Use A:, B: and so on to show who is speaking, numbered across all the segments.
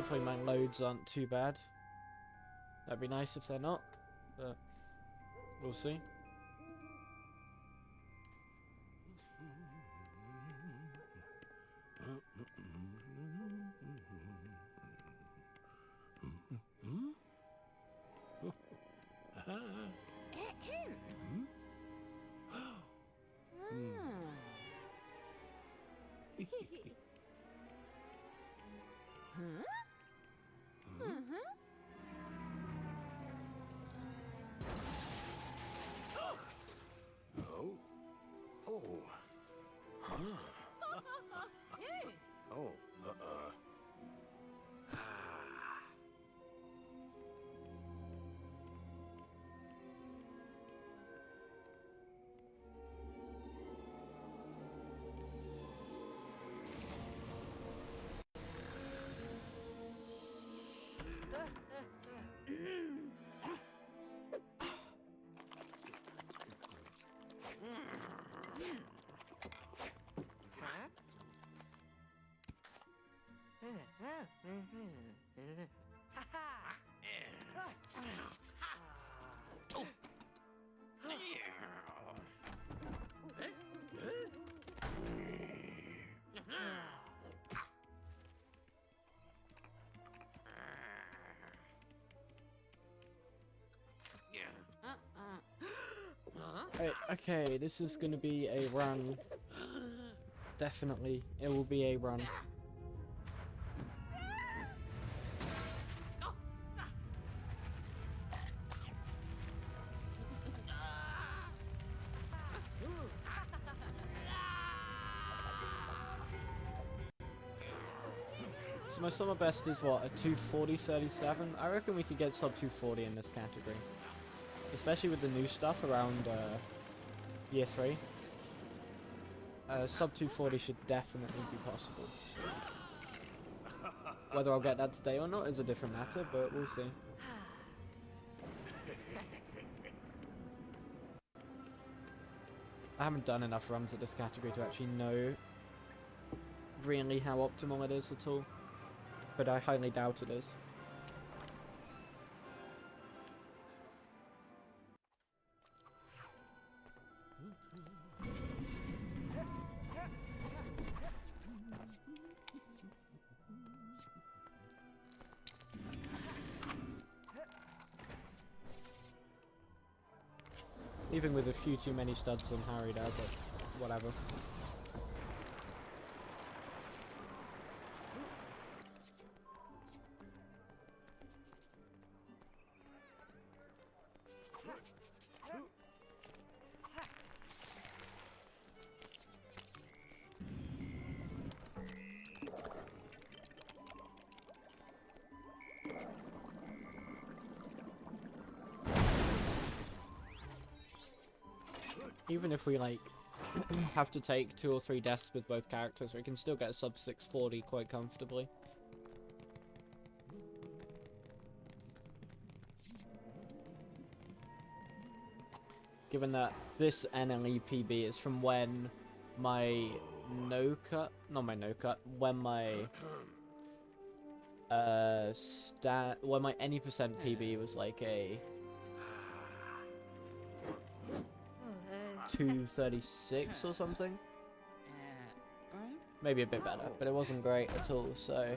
A: Hopefully my loads aren't too bad. That'd be nice if they're not, but we'll see. Okay, this is gonna be a run. Definitely, it will be a run. So my summer best is what, a 240.37? I reckon we could get sub 240 in this category. Especially with the new stuff around year 3. Sub 240 should definitely be possible. Whether I'll get that today or not is a different matter, but we'll see. I haven't done enough runs of this category to actually know really how optimal it is at all, but I highly doubt it is. Even with a few too many studs on Harry there, but whatever. Even if we like have to take 2 or 3 deaths with both characters, we can still get a sub 640 quite comfortably. Given that this NLE PB is from when my when my when my any percent PB was like a 236 or something. Maybe a bit better, but it wasn't great at all, so...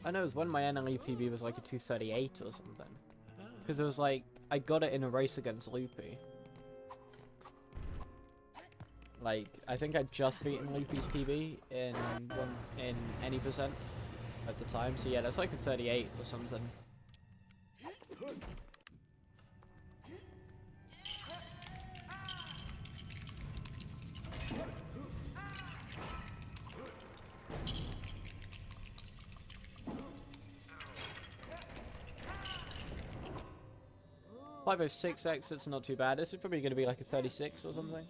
A: I know it was when my NLE PB was like a 238 or something. Because it was like, I got it in a race against Loopy. Like, I think I'd just beaten Loopy's PB in any percent at the time. So yeah, that's like a 38 or something. 506 exits, not too bad. This is probably going to be like a 36 or something.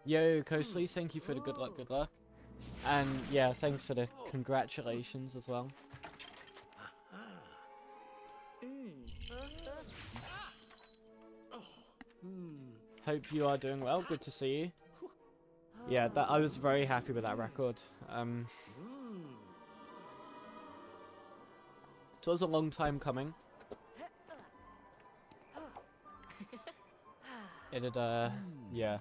A: Yo, Coastly, thank you for the good luck. And yeah, thanks for the congratulations as well. Hope you are doing well, good to see you. Yeah, I was very happy with that record. It was a long time coming. It had, yeah.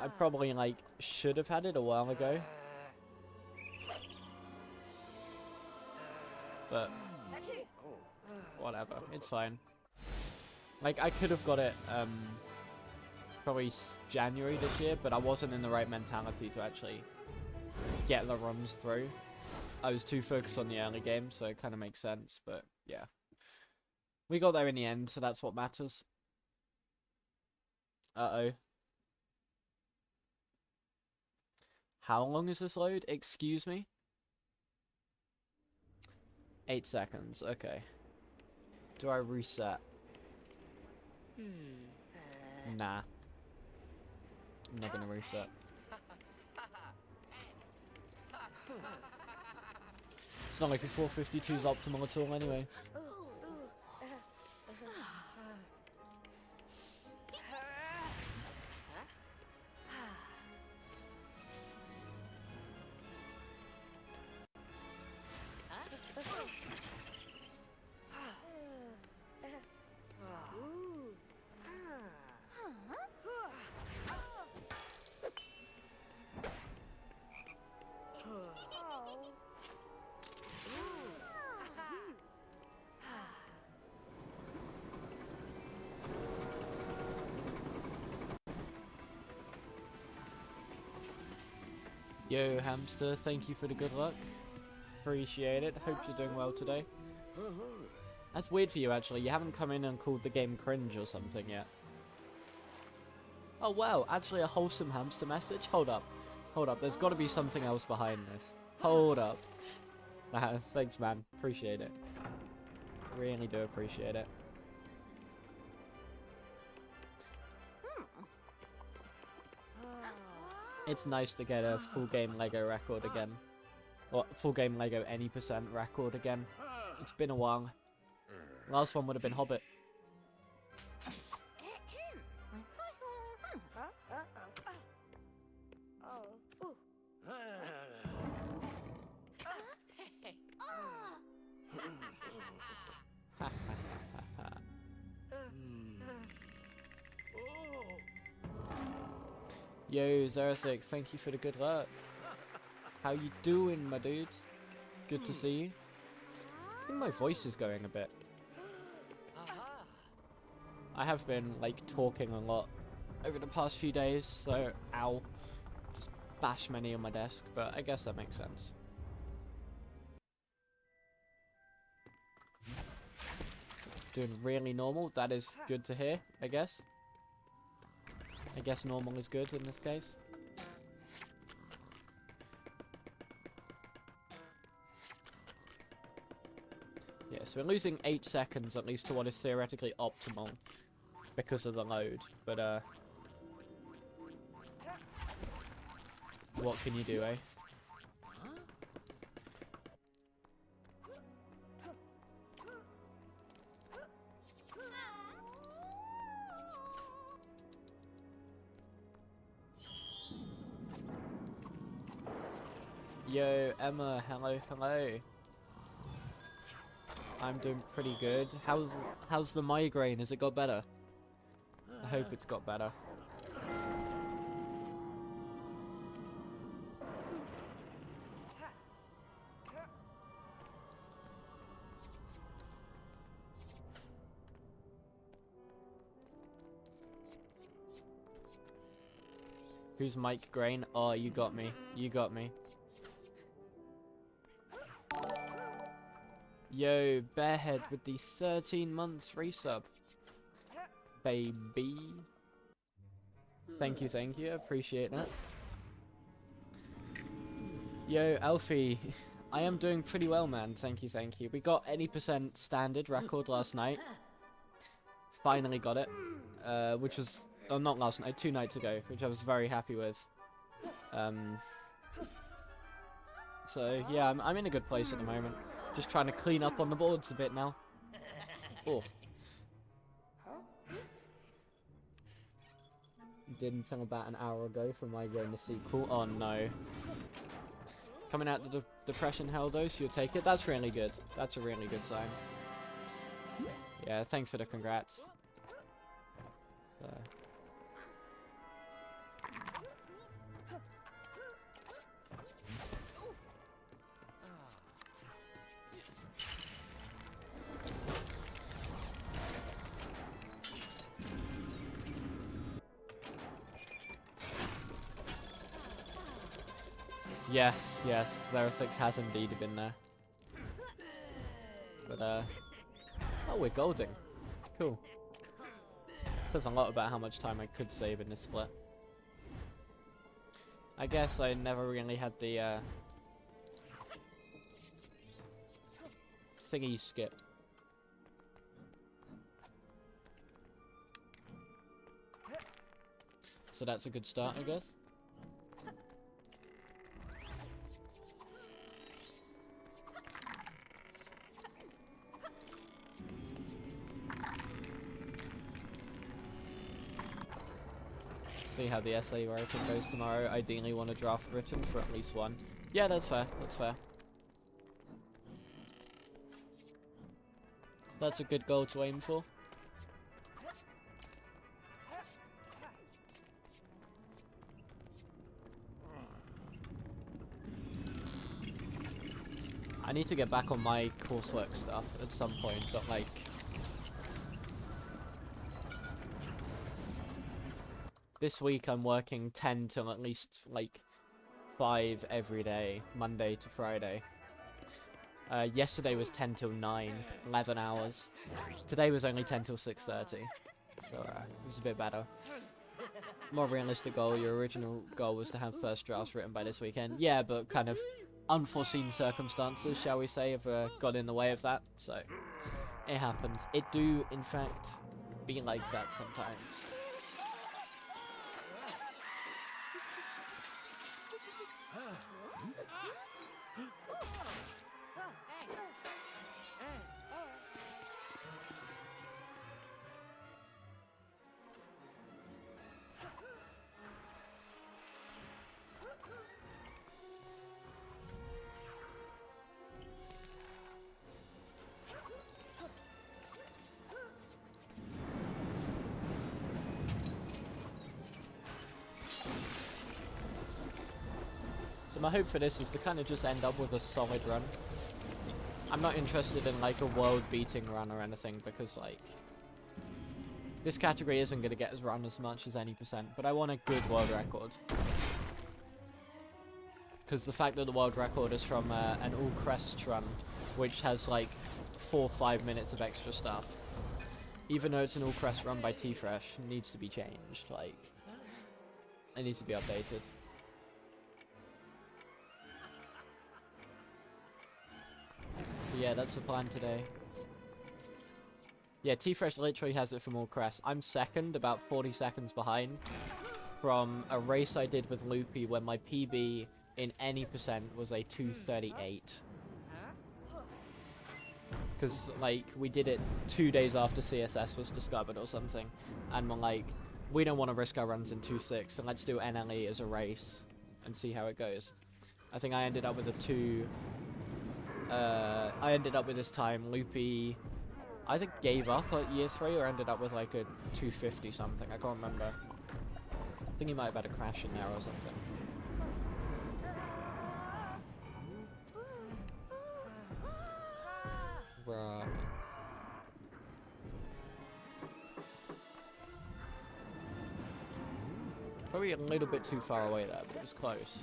A: I probably, like, should have had it a while ago. But, whatever, it's fine. Like, I could have got it, probably January this year, but I wasn't in the right mentality to actually get the runs through. I was too focused on the early game, so it kind of makes sense, but yeah. We got there in the end, so that's what matters. Uh-oh. How long is this load? Excuse me? 8 seconds, okay. Do I reset? Nah. I'm not gonna reset. It's not like a 452 is optimal at all anyway. Yo, Hamster, thank you for the good luck. Appreciate it. Hope you're doing well today. That's weird for you, actually. You haven't come in and called the game cringe or something yet. Oh, wow. Actually, a wholesome hamster message? Hold up. Hold up. There's got to be something else behind this. Hold up. Thanks, man. Appreciate it. Really do appreciate it. It's nice to get a full game Lego record again. Or full game Lego any percent record again. It's been a while. Last one would have been Hobbit. Yo, Zerathix, thank you for the good luck. How you doing, my dude? Good to see you. I think my voice is going a bit. I have been, like, talking a lot over the past few days, so, ow. Just bash many on my desk, but I guess that makes sense. Doing really normal, that is good to hear, I guess. I guess normal is good in this case. Yeah, so we're losing 8 seconds at least to what is theoretically optimal because of the load, but what can you do, eh? Yo, Emma, hello, hello. I'm doing pretty good. How's the migraine? Has it got better? I hope it's got better. Who's Mike Grain? Oh, you got me. You got me. Yo, Bearhead with the 13 months resub. Baby. Thank you. Appreciate that. Yo, Alfie. I am doing pretty well, man. Thank you. We got 80% standard record last night. Finally got it. Which was... Oh, not last night. 2 nights ago. Which I was very happy with. So, yeah, I'm in a good place at the moment. Just trying to clean up on the boards a bit now. Oh. Did until about an hour ago for my going to sequel. Oh no. Coming out to the depression hell though, so you'll take it. That's really good. That's a really good sign. Yeah, thanks for the congrats. Yes, Xerathix has indeed been there. But, oh, we're golding. Cool. Says a lot about how much time I could save in this split. I guess I never really had the, thingy skip. So that's a good start, I guess. See how the essay writing goes tomorrow. Ideally want a draft written for at least one. Yeah, that's fair. That's fair. That's a good goal to aim for. I need to get back on my coursework stuff at some point, but like... This week I'm working 10 till at least like 5 every day, Monday to Friday. Yesterday was 10 till 9, 11 hours. Today was only 10 till 6:30, so it was a bit better. More realistic goal, your original goal was to have first drafts written by this weekend. Yeah, but kind of unforeseen circumstances, shall we say, have got in the way of that, so it happens. It do, in fact, be like that sometimes. So my hope for this is to kind of just end up with a solid run. I'm not interested in like a world-beating run or anything because like this category isn't going to get us run as much as any %, but I want a good world record. Because the fact that the world record is from an all crests run, which has like 4 or 5 minutes of extra stuff, even though it's an all crest run by T-Fresh, needs to be changed. Like, it needs to be updated. So yeah, that's the plan today. Yeah, T-Fresh literally has it from all crests. I'm second, about 40 seconds behind, from a race I did with Loopy when my PB in any % was a 2:38. Because, like, we did it 2 days after CSS was discovered or something, and we're like, we don't want to risk our runs in 2.6, so let's do NLE as a race and see how it goes. I think I ended up with a 2... I ended up with this time, Loopy, I think gave up at year 3 or ended up with like a 250 something, I can't remember. I think he might have had a crash in there or something. Right. Probably a little bit too far away there, but it was close.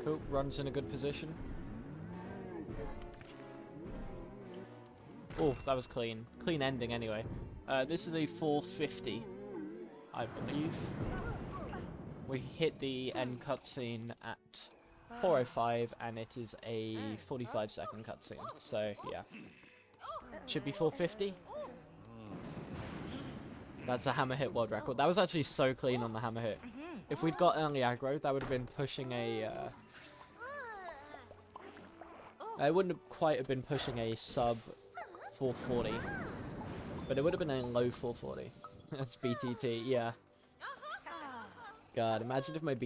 A: Cool, runs in a good position. Oh, that was clean. Clean ending anyway. This is a 450, I believe. We hit the end cutscene at 4:05 and it is a 45-second cutscene. So, yeah. Should be 450. That's a hammer hit world record. That was actually so clean on the hammer hit. If we'd got early aggro, that would have been pushing a... it wouldn't have quite have been pushing a sub 440. But it would have been a low 440. That's BTT, yeah. God, imagine if my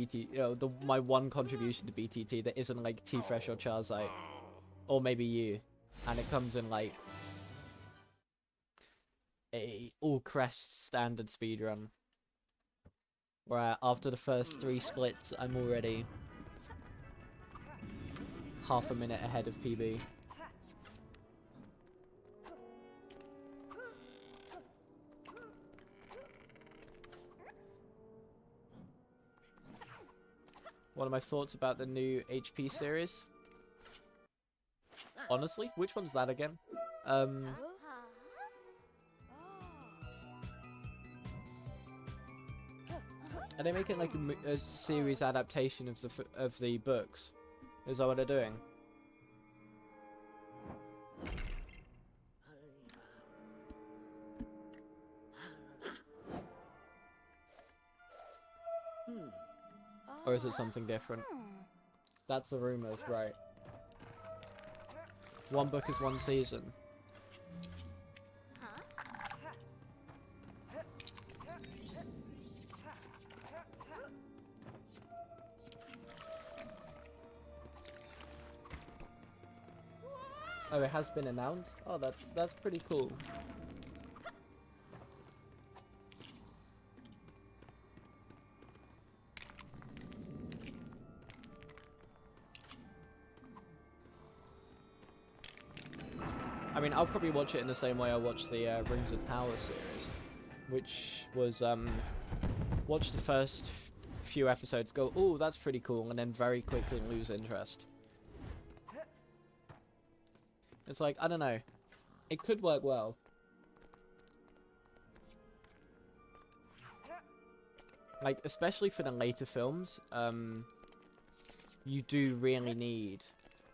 A: my one contribution to BTT that isn't like T-Fresh or Charzite. Or maybe you. And it comes in like... a all crest standard speedrun. Where after the first 3 splits, I'm already half a minute ahead of PB. What are my thoughts about the new HP series? Honestly, which one's that again? Are they making like a series adaptation of the books? Is that what they're doing? Or is it something different? That's the rumors, right? One book is one season. Oh, it has been announced? Oh, that's pretty cool. I mean, I'll probably watch it in the same way I watched the Rings of Power series, which was watch the first few episodes, go, oh, that's pretty cool, and then very quickly lose interest. It's like, I don't know. It could work well. Like, especially for the later films, you do really need,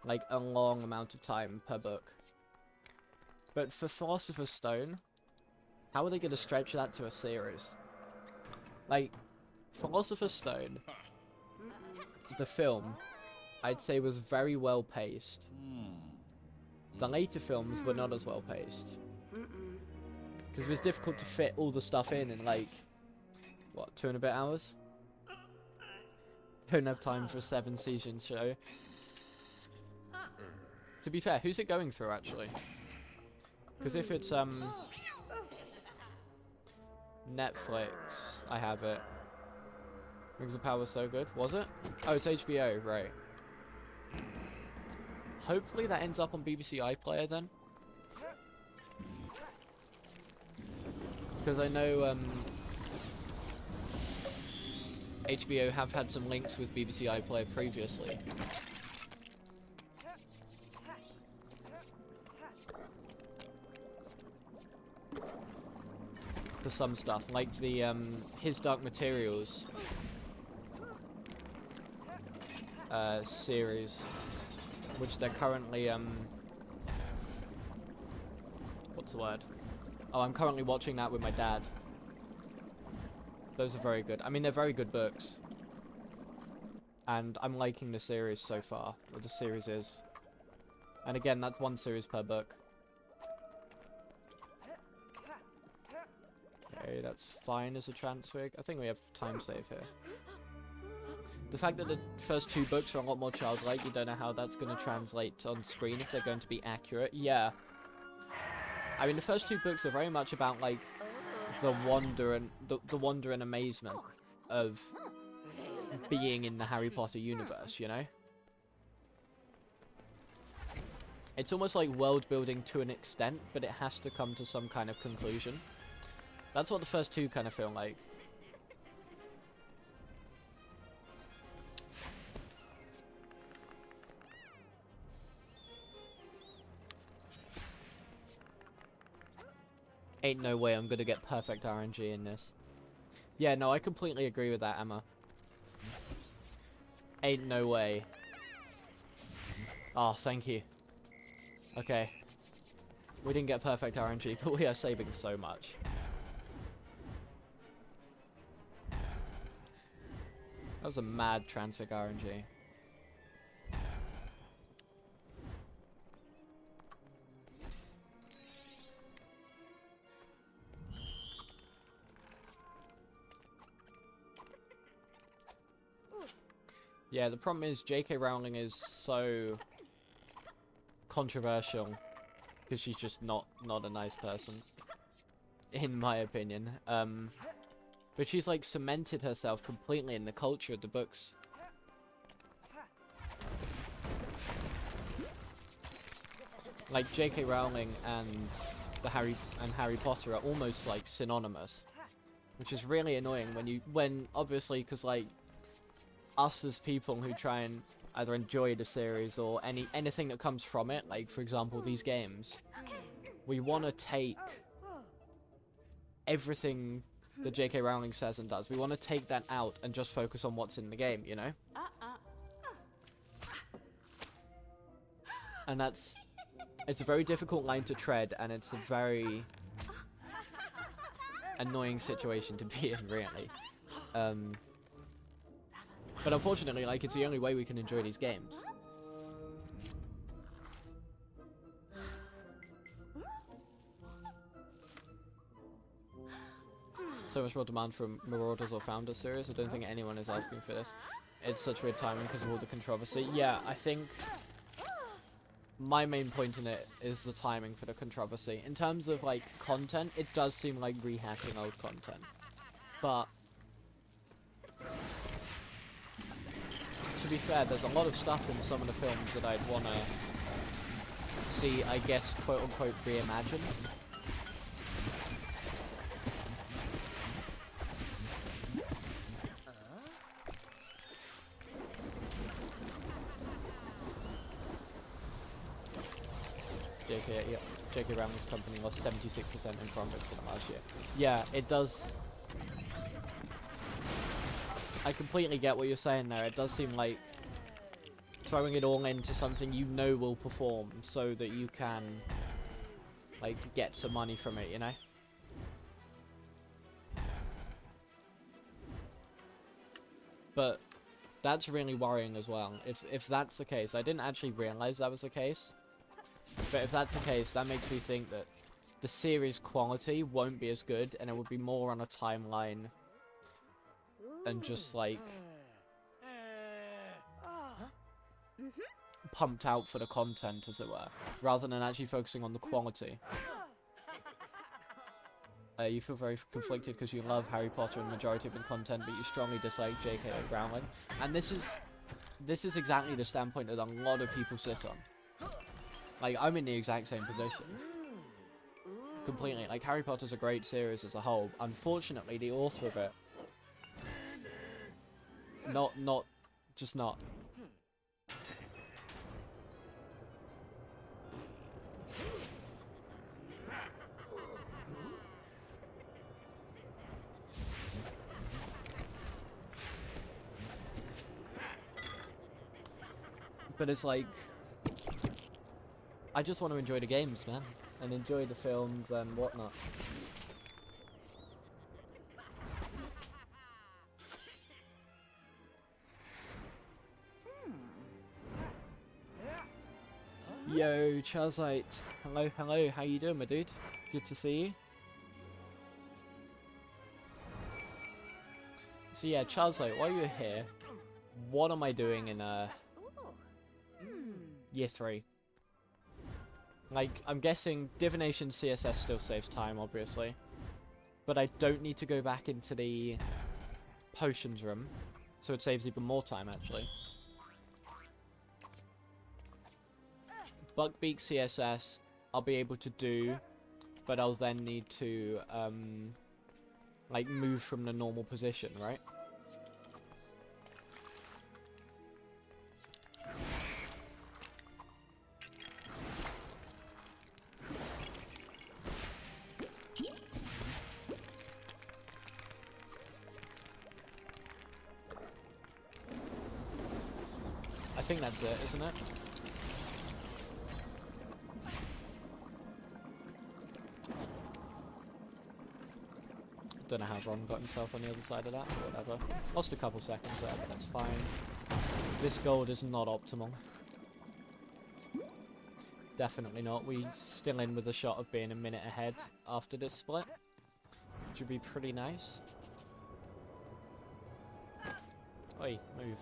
A: like, a long amount of time per book. But for Philosopher's Stone, how are they going to stretch that to a series? Like, Philosopher's Stone, the film, I'd say was very well paced. The later films were not as well paced. Because it was difficult to fit all the stuff in like, what, 2 and a bit hours? Don't have time for a 7-season show. To be fair, who's it going through, actually? Because if it's, Netflix, I have it. Rings of Power was so good. Was it? Oh, it's HBO, right. Hopefully that ends up on BBC iPlayer then. Because I know HBO have had some links with BBC iPlayer previously. For some stuff, like the His Dark Materials series, which they're currently what's the word? Oh, I'm currently watching that with my dad. Those are very good. I mean, they're very good books. And I'm liking the series so far, what the series is. And again, that's 1 series per book. Okay, that's fine as a transfig. I think we have time save here. The fact that the first 2 books are a lot more childlike, you don't know how that's going to translate on screen, if they're going to be accurate. Yeah. I mean, the first 2 books are very much about, like, the wonder and the wonder and amazement of being in the Harry Potter universe, you know? It's almost like world building to an extent, but it has to come to some kind of conclusion. That's what the first 2 kind of feel like. Ain't no way I'm gonna get perfect RNG in this. Yeah, no, I completely agree with that, Emma. Ain't no way. Oh, thank you. Okay. We didn't get perfect RNG, but we are saving so much. That was a mad transfig RNG. Yeah, the problem is J.K. Rowling is so controversial because she's just not a nice person, in my opinion. But she's like cemented herself completely in the culture of the books. Like J.K. Rowling and Harry Potter are almost like synonymous, which is really annoying when obviously, because like us as people who try and either enjoy the series or anything that comes from it, like for example these games, we want to take everything that J.K. Rowling says and does. We want to take that out and just focus on what's in the game, you know? And it's a very difficult line to tread, and it's a very annoying situation to be in, really. But unfortunately, like, it's the only way we can enjoy these games. So much more demand from Marauders or Founders series. I don't think anyone is asking for this. It's such weird timing because of all the controversy. Yeah, I think my main point in it is the timing for the controversy. In terms of, like, content, it does seem like rehashing old content. But to be fair, there's a lot of stuff in some of the films that I'd want to see, I guess, quote-unquote, reimagined. J.K. Rowling's company lost 76% in profits for the last year. Yeah, it does. I completely get what you're saying there. It does seem like throwing it all into something you know will perform so that you can, like, get some money from it, you know? But that's really worrying as well. If that's the case, I didn't actually realize that was the case. But if that's the case, that makes me think that the series quality won't be as good, and it would be more on a timeline and just, like, pumped out for the content, as it were, rather than actually focusing on the quality. You feel very conflicted because you love Harry Potter and the majority of the content, but you strongly dislike J.K. Rowling. And this is exactly the standpoint that a lot of people sit on. Like, I'm in the exact same position. Completely. Like, Harry Potter's a great series as a whole. Unfortunately, the author of it... just not. But it's like... I just want to enjoy the games, man. And enjoy the films and whatnot. Yo, Charzite. Hello, hello. How you doing, my dude? Good to see you. So yeah, Charzite, while you're here, what am I doing in year 3? Like, I'm guessing Divination CSS still saves time, obviously. But I don't need to go back into the potions room, so it saves even more time, actually. Buckbeak CSS, I'll be able to do, but I'll then need to, like, move from the normal position, right? I think that's it, isn't it? Don't know how Ron got himself on the other side of that, but whatever. Lost a couple seconds there, but that's fine. This gold is not optimal. Definitely not. We still in with a shot of being a minute ahead after this split, which would be pretty nice. Oi, move.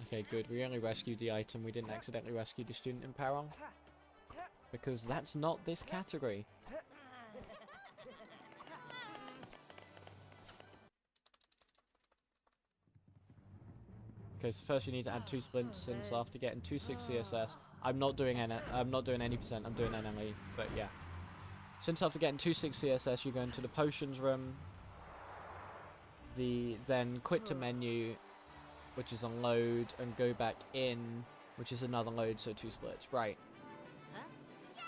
A: Okay, good. We only rescued the item. We didn't accidentally rescue the student in peril. Because that's not this category. Okay, so first you need to add 2 splints since after getting 2/6 CSS. I'm not doing any percent, I'm doing NLE, but yeah. Since after getting 2/6 CSS you go into the potions room. Then quit to menu, which is on load, and go back in, which is another load, so 2 splits. Right.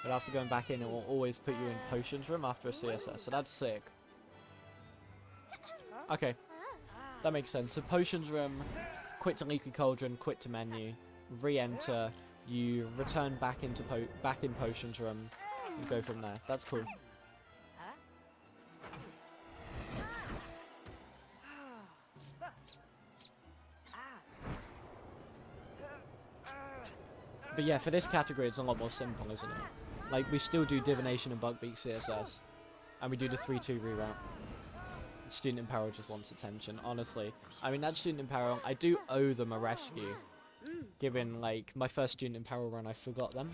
A: But after going back in, it will always put you in potions room after a CSS, so that's sick. Okay. That makes sense. So potions room, quit to leaky cauldron, quit to menu, re-enter, you return back into in potions room, and go from there. That's cool. But yeah, for this category, it's a lot more simple, isn't it? Like, we still do Divination and Buckbeak CSS, and we do the 3-2 reroute. Student in Peril just wants attention, honestly. I mean, that Student in Peril, I do owe them a rescue. Given, like, my first Student in Peril run, I forgot them.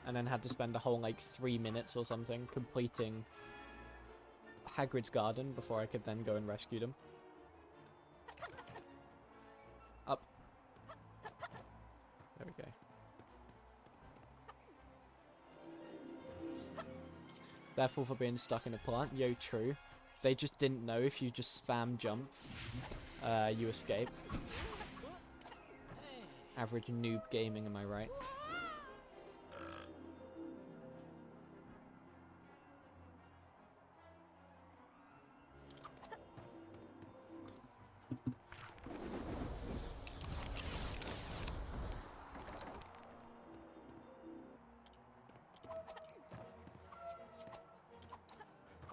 A: And then had to spend a whole, like, 3 minutes or something completing Hagrid's garden before I could then go and rescue them. Up. There we go. Therefore for being stuck in a plant. Yo, true. They just didn't know if you just spam jump, you escape. Average noob gaming, am I right?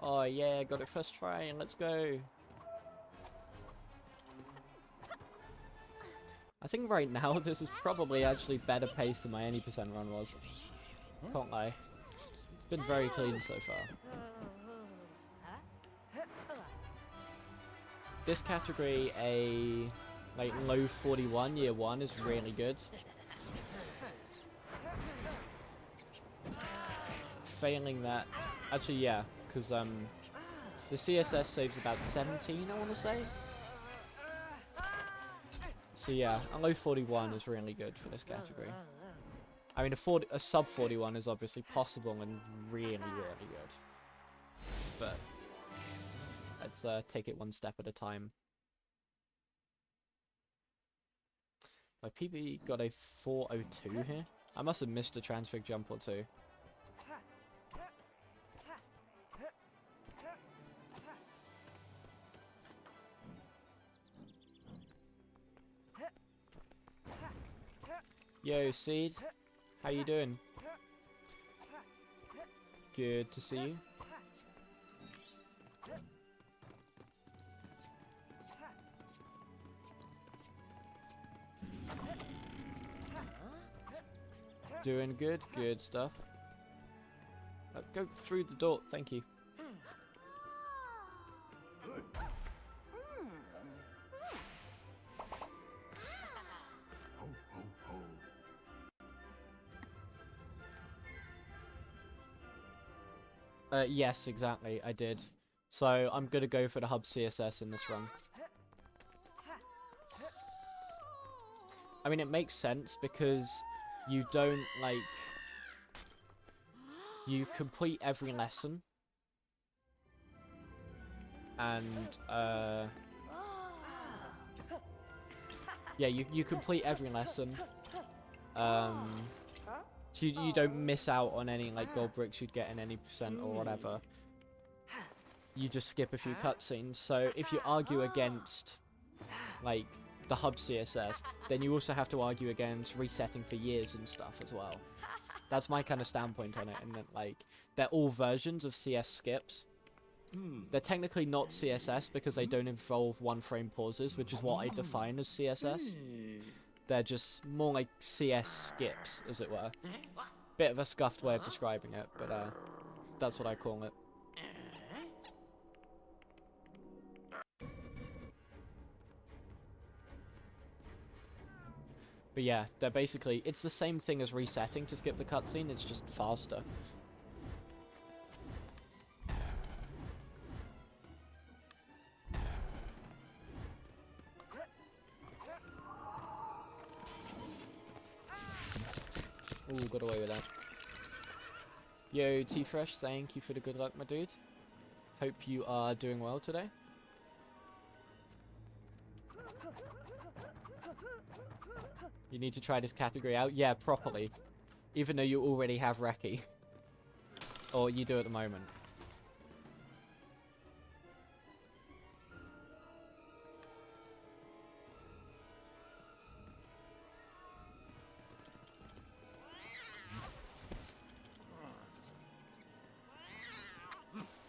A: Oh yeah, got it first try, and let's go. I think right now this is probably actually better pace than my any percent run was. Can't lie. It's been very clean so far. This category, a like low 41 year 1 is really good. Failing that, actually yeah. Because the CSS saves about 17, I want to say. So yeah, a low 41 is really good for this category. I mean, a sub 41 is obviously possible and really, really good. But let's take it one step at a time. My PB got a 402 here. I must have missed a transfig jump or two. Yo, Seed, how you doing? Good to see you. Doing good, good stuff. Go through the door, thank you. Yes, exactly, I did. So I'm gonna go for the hub CSS in this run. I mean, it makes sense because you don't, like... You complete every lesson. And, yeah, you complete every lesson. So you don't miss out on any, like, gold bricks you'd get in any percent or whatever. You just skip a few cutscenes. So if you argue against, like, the hub CSS, then you also have to argue against resetting for years and stuff as well. That's my kind of standpoint on it, and that, like, they're all versions of CS skips. They're technically not CSS because they don't involve one-frame pauses, which is what I define as CSS. They're just more like CS skips, as it were. Bit of a scuffed way of describing it, but that's what I call it. But yeah, they're basically... It's the same thing as resetting to skip the cutscene, it's just faster. Ooh, got away with that. Yo, T-Fresh, thank you for the good luck, my dude. Hope you are doing well today. You need to try this category out? Yeah, properly. Even though you already have Reki. Or you do at the moment.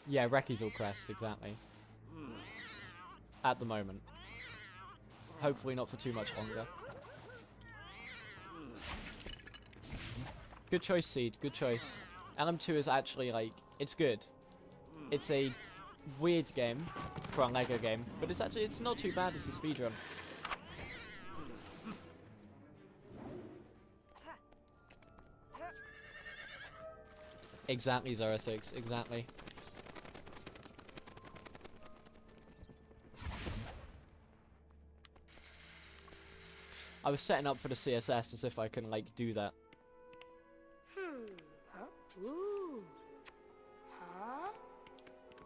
A: Yeah, Reki's all crest, exactly. At the moment. Hopefully not for too much longer. Good choice, Seed. Good choice. LM2 is actually, like, it's good. It's a weird game for a Lego game, but it's not too bad as a speedrun. Exactly, Zerathix. Exactly. I was setting up for the CSS as if I can, like, do that.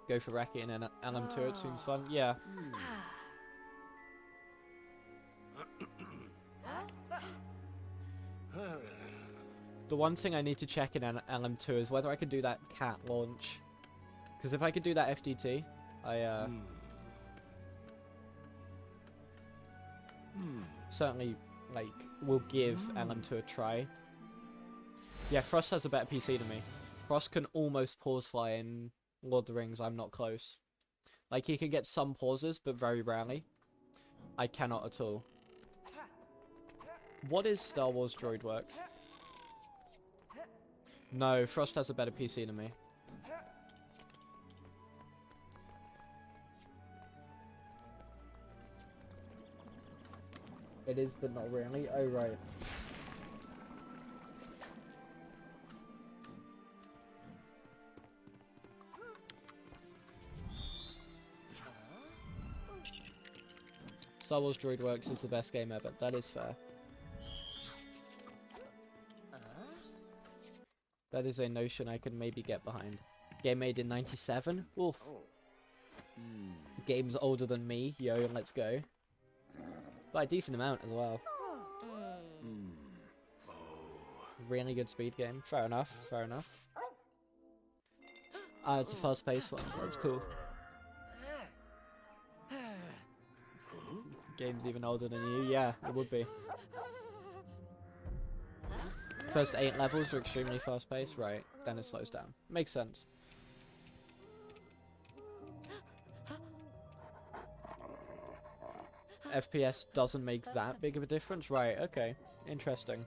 A: Go for Reki and then LM2, it seems fun. Yeah. The one thing I need to check in LM2 is whether I can do that cat launch. Because if I could do that FDT, I certainly, like, will give LM2 a try. Yeah, Frost has a better PC than me. Frost can almost pause fly in Lord of the Rings. I'm not close. Like, he can get some pauses, but very rarely. I cannot at all. What is Star Wars Droid Works? No, Frost has a better PC than me. It is, but not really. Oh, right. Star Wars Droid Works is the best game ever. That is fair. That is a notion I could maybe get behind. Game made in 97? Oof. Game's older than me. Yo, let's go. By a decent amount as well. Really good speed game. Fair enough. Fair enough. Ah, it's a fast-paced one. That's cool. Game's even older than you. Yeah, it would be. First 8 levels are extremely fast paced, right? Then it slows down. Makes sense. FPS doesn't make that big of a difference, right? Okay, interesting.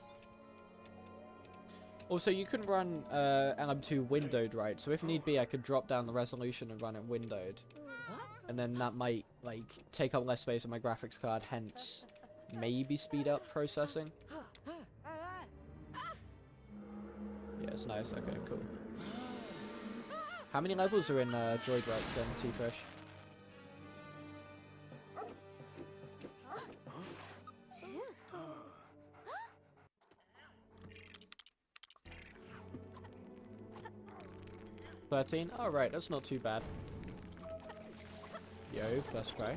A: Also, you can run LM2 windowed, right? So if need be, I could drop down the resolution and run it windowed. And then that might, like, take up less space on my graphics card, hence maybe speed up processing. Yeah, it's nice. Okay, cool. How many levels are in Droid Rex and T-Fish? $13? Alright, that's not too bad. Yo, first try.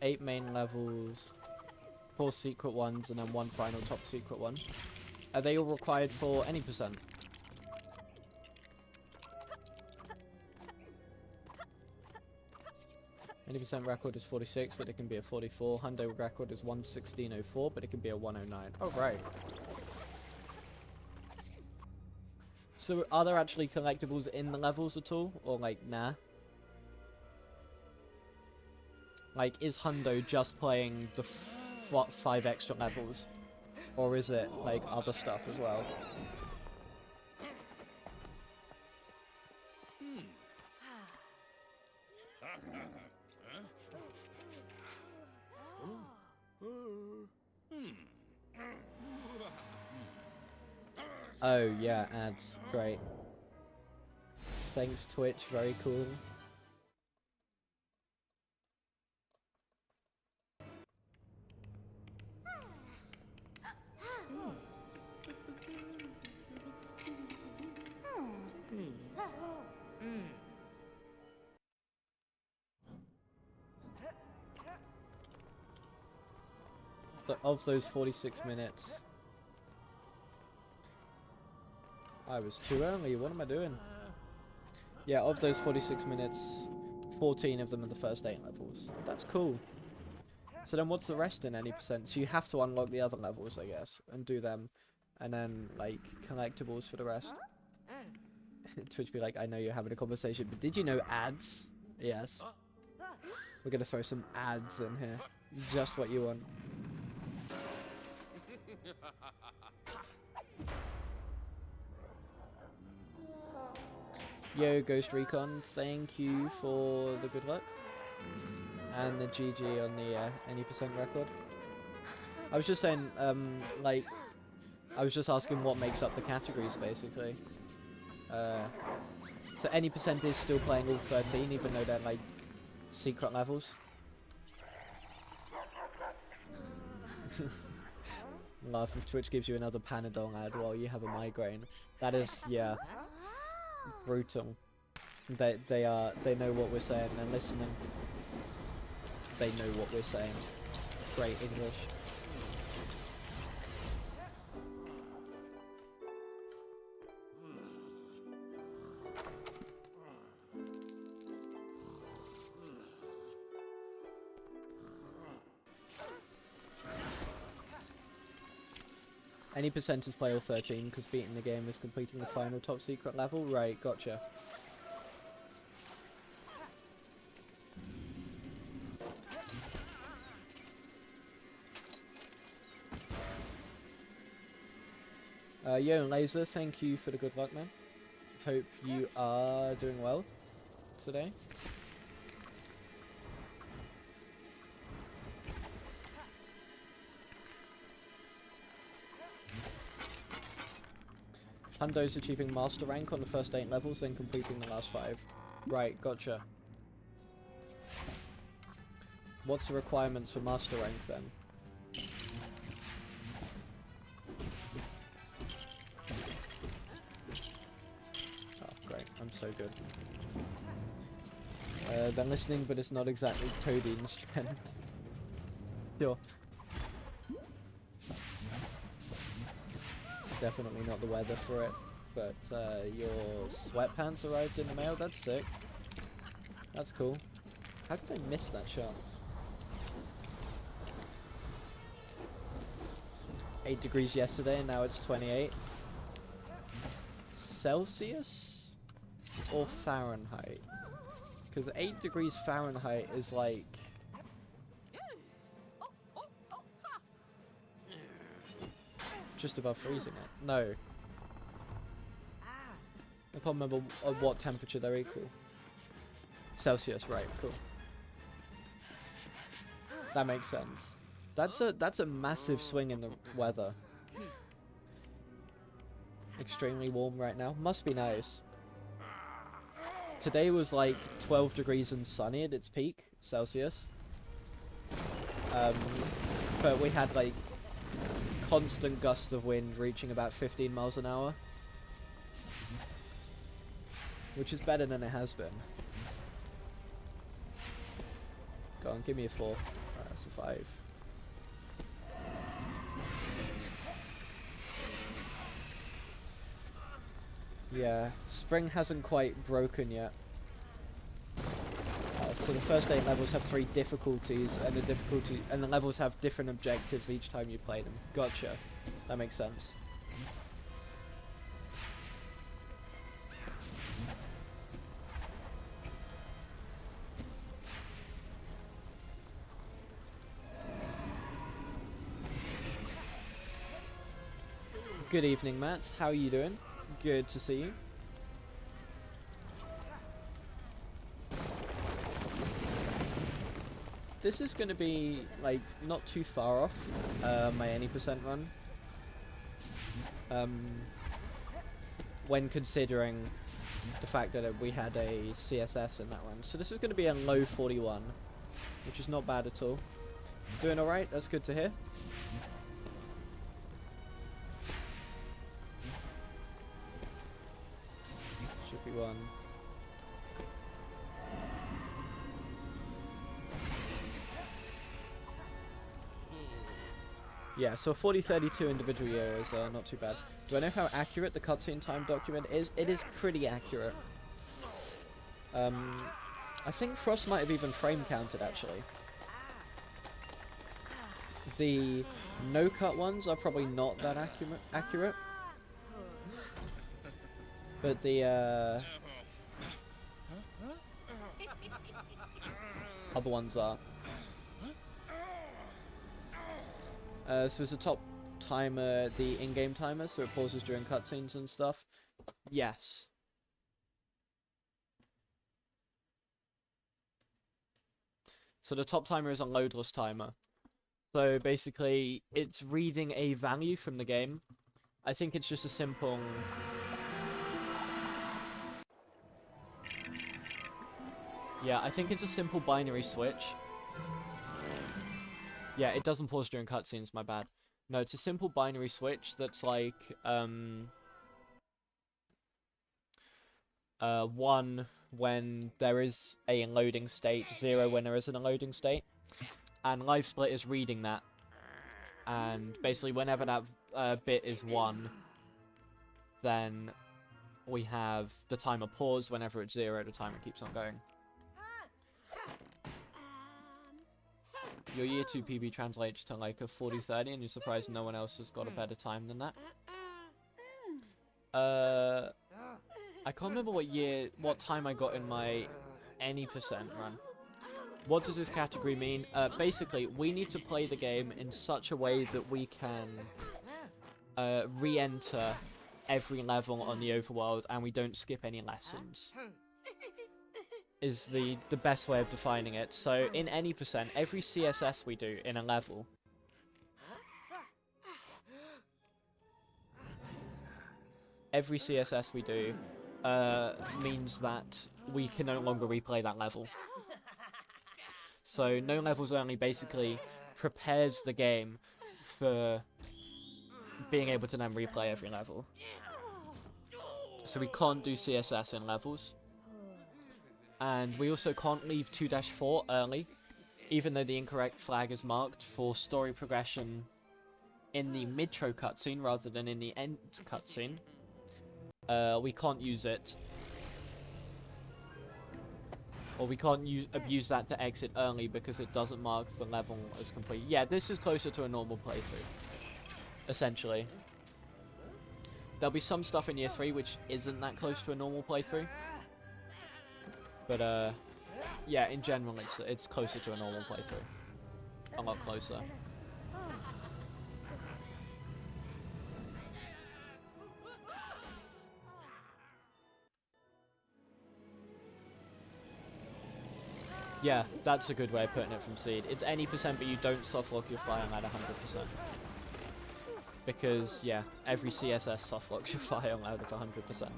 A: Eight main levels, 4 secret ones, and then 1 final top secret one. Are they all required for any percent? Any percent record is 46, but it can be a 44. Hundo record is 116.04, but it can be a 109. Oh, right. So are there actually collectibles in the levels at all? Or like, nah? Like, is Hundo just playing the 5 extra levels? Or is it, like, other stuff as well? Oh, yeah, ads. Great. Thanks, Twitch. Very cool. Of those 46 minutes. I was too early. What am I doing? Yeah, of those 46 minutes, 14 of them are the first 8 levels. That's cool. So then what's the rest in any percent? So you have to unlock the other levels, I guess, and do them. And then, like, collectibles for the rest. Twitch be like, I know you're having a conversation, but did you know ads? Yes. We're gonna throw some ads in here. Just what you want. Yo, Ghost Recon, thank you for the good luck. And the GG on the any percent record. I was just saying, like, I was just asking what makes up the categories, basically. So any percent is still playing all 13, even though they're, like, secret levels. Laugh if Twitch gives you another Panadol ad while you have a migraine. That is, yeah, brutal. They know what we're saying, they're listening. They know what we're saying. Great English. Any percenters play all 13 because beating the game is completing the final top secret level? Right, gotcha. Yo, Laser, thank you for the good luck, man. Hope you are doing well today. Hundo's achieving master rank on the first 8 levels, then completing the last 5. Right, gotcha. What's the requirements for master rank then? Oh, great. I'm so good. They're listening, but it's not exactly Codine's strength. Sure. Definitely not the weather for it, but your sweatpants arrived in the mail. That's sick. That's cool. How did I miss that shot? 8 degrees yesterday, and now it's 28. Celsius or Fahrenheit? Because 8 degrees Fahrenheit is like... just above freezing it. No. I can't remember at what temperature they're equal. Celsius, right, cool. That makes sense. That's a massive swing in the weather. Extremely warm right now. Must be nice. Today was like 12 degrees and sunny at its peak, Celsius. But we had like constant gusts of wind reaching about 15 miles an hour. Which is better than it has been. Go on, give me a 4. Alright, that's a 5. Yeah, spring hasn't quite broken yet. So the first 8 levels have 3 difficulties, and the levels have different objectives each time you play them. Gotcha. That makes sense. Good evening, Matt. How are you doing? Good to see you. This is going to be, like, not too far off my any percent run. When considering the fact that we had a CSS in that run. So this is going to be a low 41, which is not bad at all. Doing alright, that's good to hear. Should be one. Yeah, so 40-32 individual year is not too bad. Do I know how accurate the cutscene time document is? It is pretty accurate. I think Frost might have even frame counted, actually. The no-cut ones are probably not that accurate. But the other ones are. So is the top timer the in-game timer, so it pauses during cutscenes and stuff? Yes. So the top timer is a loadless timer. So basically, it's reading a value from the game. I think it's just a simple... Yeah, I think it's a simple binary switch. Yeah, it doesn't pause during cutscenes, my bad. No, it's a simple binary switch that's like, 1 when there is a loading state, 0 when there isn't a loading state. And Live Split is reading that. And basically whenever that bit is 1, then we have the timer pause. Whenever it's 0, the timer keeps on going. Your year 2 PB translates to like a 40-30 and you're surprised no one else has got a better time than that. I can't remember what time I got in my any percent run. What does this category mean? Basically, we need to play the game in such a way that we can re-enter every level on the overworld and we don't skip any lessons. Is the best way of defining it. So in any percent, every CSS we do in a level means that we can no longer replay that level. So no levels only basically prepares the game for being able to then replay every level. So we can't do CSS in levels. And we also can't leave 2-4 early. even though the incorrect flag is marked for story progression in the mid-tro cutscene rather than in the end cutscene, we can't use it. Or we can't abuse that to exit early because it doesn't mark the level as complete. Yeah, this is closer to a normal playthrough, essentially. There'll be some stuff in Year 3 which isn't that close to a normal playthrough. But, yeah, in general, it's closer to a normal playthrough. A lot closer. Yeah, that's a good way of putting it from Seed. It's any percent, but you don't softlock your fire at 100%. Because, yeah, every CSS softlocks your fire out of 100%.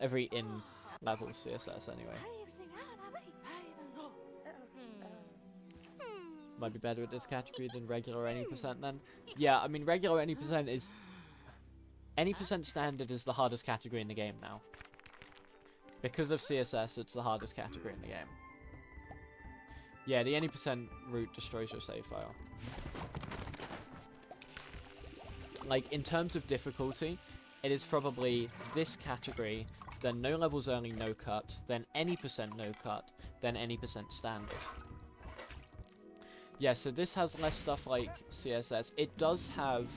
A: Every in-level CSS, anyway. Might be better at this category than regular any percent then. Yeah, I mean, regular any percent is... Any percent standard is the hardest category in the game now. Because of CSS, it's the hardest category in the game. Yeah, the any percent route destroys your save file. Like, in terms of difficulty, it is probably this category, then no levels early, no cut, then any percent no cut, then any percent standard. Yeah, so this has less stuff like CSS. It does have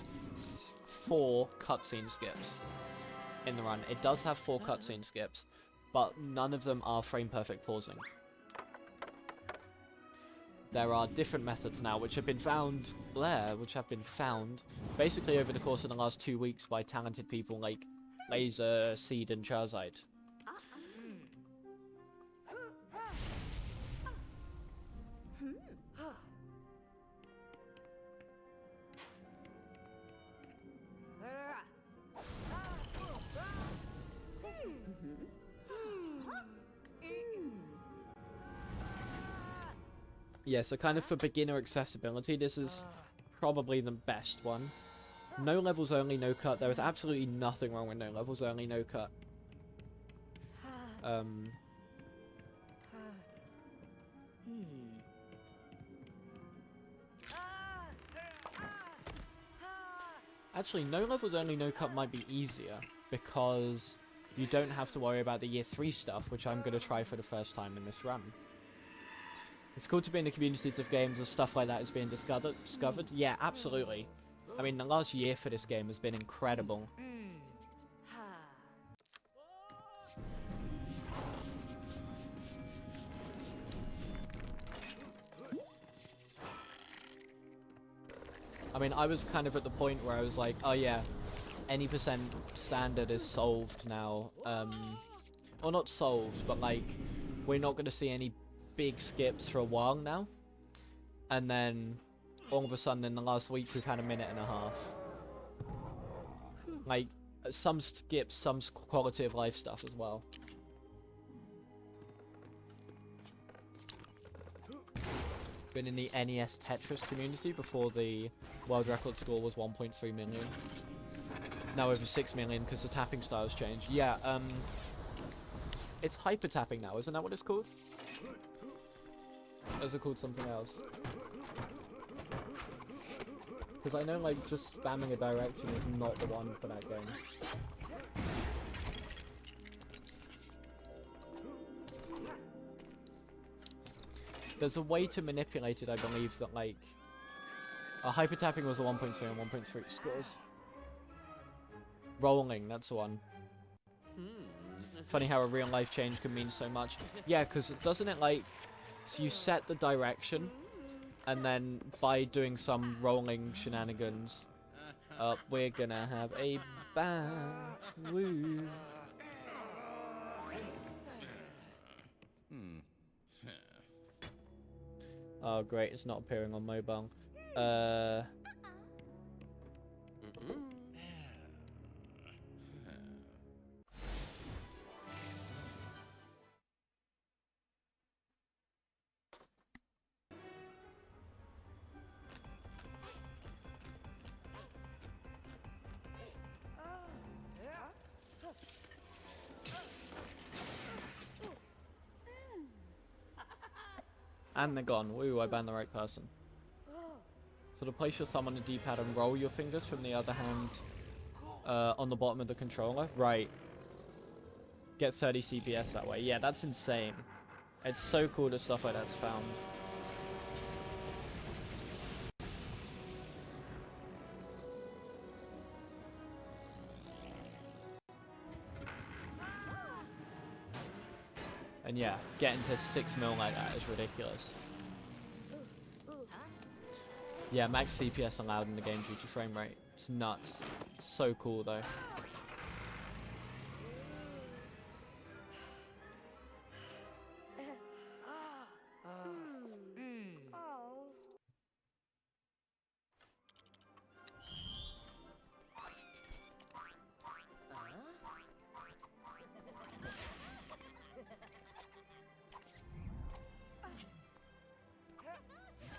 A: 4 cutscene skips in the run. It does have 4 cutscene skips, but none of them are frame-perfect pausing. There are different methods now which have been found basically over the course of the last 2 weeks by talented people like Laser, Seed, and Charzite. Yeah, so kind of for beginner accessibility, this is probably the best one. No levels only, no cut. There is absolutely nothing wrong with no levels only, no cut. Actually, no levels only, no cut might be easier, because you don't have to worry about the Year 3 stuff, which I'm going to try for the first time in this run. It's cool to be in the communities of games as stuff like that is being discovered. Yeah, absolutely. I mean, the last year for this game has been incredible. I mean, I was kind of at the point where I was like, oh yeah, any percent standard is solved now. Well, not solved, but like, we're not going to see any big skips for a while now. And then, all of a sudden, in the last week, we've had a minute and a half. Like, some skips, some quality of life stuff as well. Been in the NES Tetris community before the world record score was 1.3 million. It's now over 6 million because the tapping styles changed. Yeah, it's hyper tapping now, isn't that what it's called? Or is it called something else? Because I know, like, just spamming a direction is not the one for that game. There's a way to manipulate it, I believe, that, like... hyper tapping was a 1.2 and 1.3 scores. Rolling, that's the one. Funny how a real life change can mean so much. Yeah, because doesn't it, like... So you set the direction, and then by doing some rolling shenanigans, we're gonna have a bang. Woo. Oh great, it's not appearing on mobile. And they're gone. Woo, I banned the right person. So to place your thumb on the D-pad and roll your fingers from the other hand on the bottom of the controller. Right. Get 30 CPS that way. Yeah, that's insane. It's so cool that stuff like that's found. And yeah, getting to 6 mil like that is ridiculous. Yeah, max CPS allowed in the game due to frame rate. It's nuts. So cool though.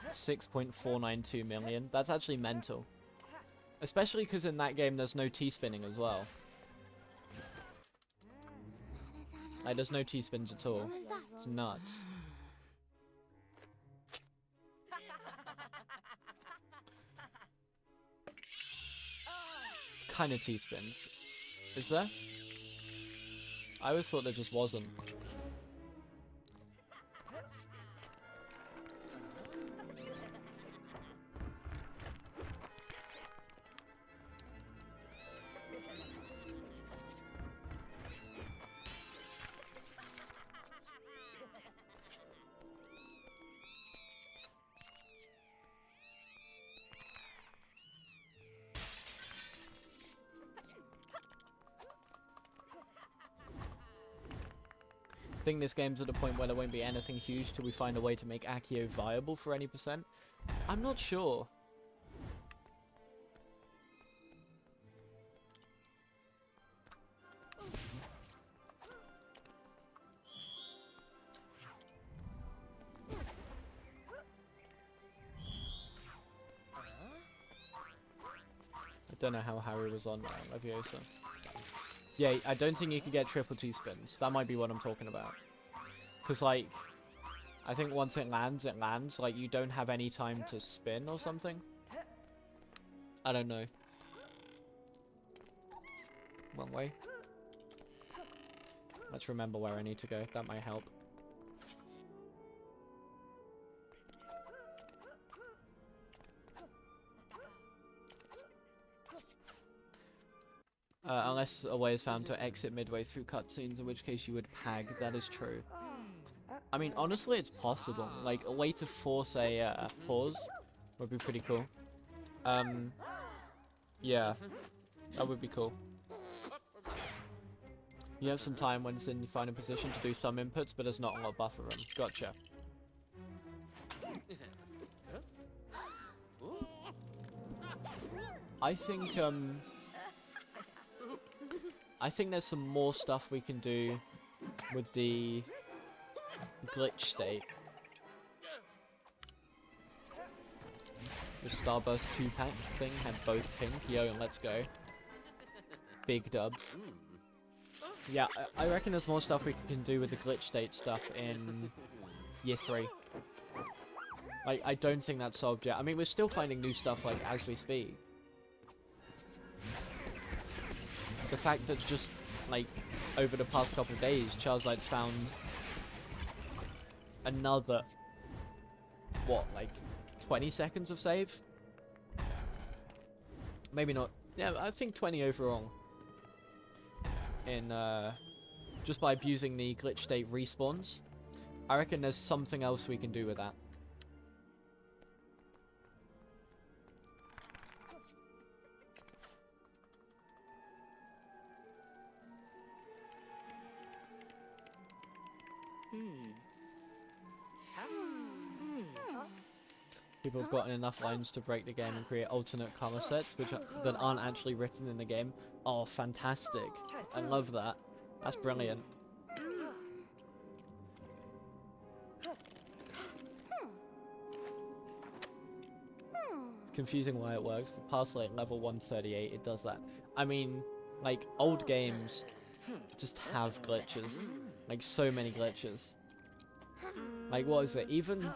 A: $6.492 million. That's actually mental. Especially because in that game there's no T-spinning as well. Like, there's no T-spins at all. It's nuts. Kind of T-spins. Is there? I always thought there just wasn't. I think this game's at a point where there won't be anything huge till we find a way to make Accio viable for any percent. I'm not sure. I don't know how Harry was on Leviosa. Yeah, I don't think you can get triple T-spins. That might be what I'm talking about. Because, like, I think once it lands, it lands. Like, you don't have any time to spin or something. I don't know. Wrong way. Let's remember where I need to go. That might help. Unless a way is found to exit midway through cutscenes, in which case you would pag. That is true. I mean, honestly, it's possible. Like, a way to force a pause would be pretty cool. Yeah. That would be cool. You have some time when it's in you find a position to do some inputs, but there's not a lot of buffer room. Gotcha. I think there's some more stuff we can do with the glitch state. The Starburst 2-pack thing had both pink. Yo, and let's go. Big dubs. Yeah, I reckon there's more stuff we can do with the glitch state stuff in Year 3. Like, I don't think that's solved yet. I mean, we're still finding new stuff, like, as we speak. The fact that just, like, over the past couple of days, Charizard's found another, what, like, 20 seconds of save? Maybe not. Yeah, I think 20 overall. In, just by abusing the glitch state respawns. I reckon there's something else we can do with that. People have gotten enough lines to break the game and create alternate color sets that aren't actually written in the game. Oh, fantastic. I love that. That's brilliant. It's confusing why it works, but past like level 138 it does that. I mean, like, old games just have glitches. Like, so many glitches. Like, what is it? Even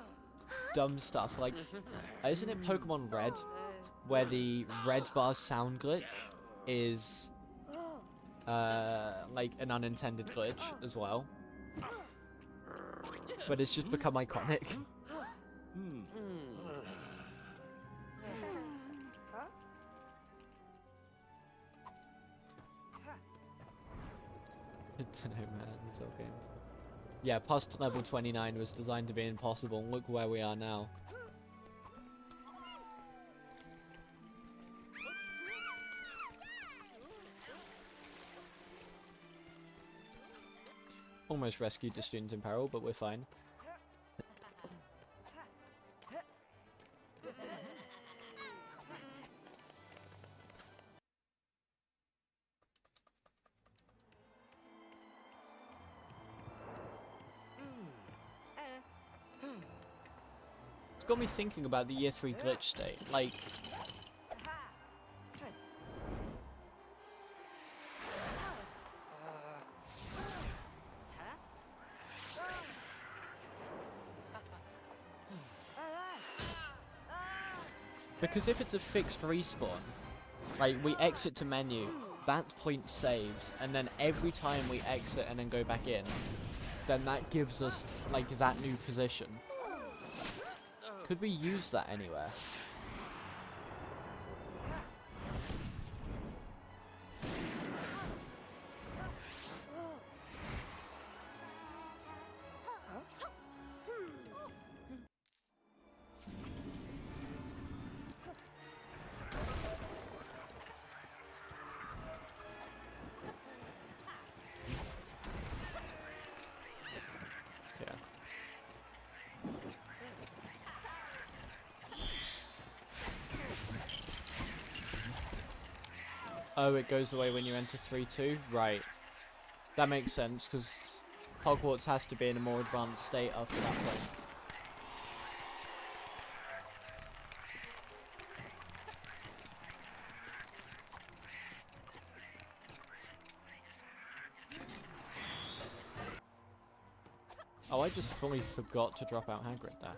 A: dumb stuff, like, isn't it Pokemon Red, where the red bar sound glitch is, like, an unintended glitch as well? But it's just become iconic. I don't know, man, these old games. Yeah, past level 29 was designed to be impossible. Look where we are now. Almost rescued the student in peril, but we're fine. It's got me thinking about the year 3 glitch state. Like, because if it's a fixed respawn, like, we exit to menu, that point saves, and then every time we exit and then go back in, then that gives us, like, that new position. Could we use that anywhere? Yeah. Oh, it goes away when you enter 3-2? Right. That makes sense, because Hogwarts has to be in a more advanced state after that point. Oh, I just fully forgot to drop out Hagrid there.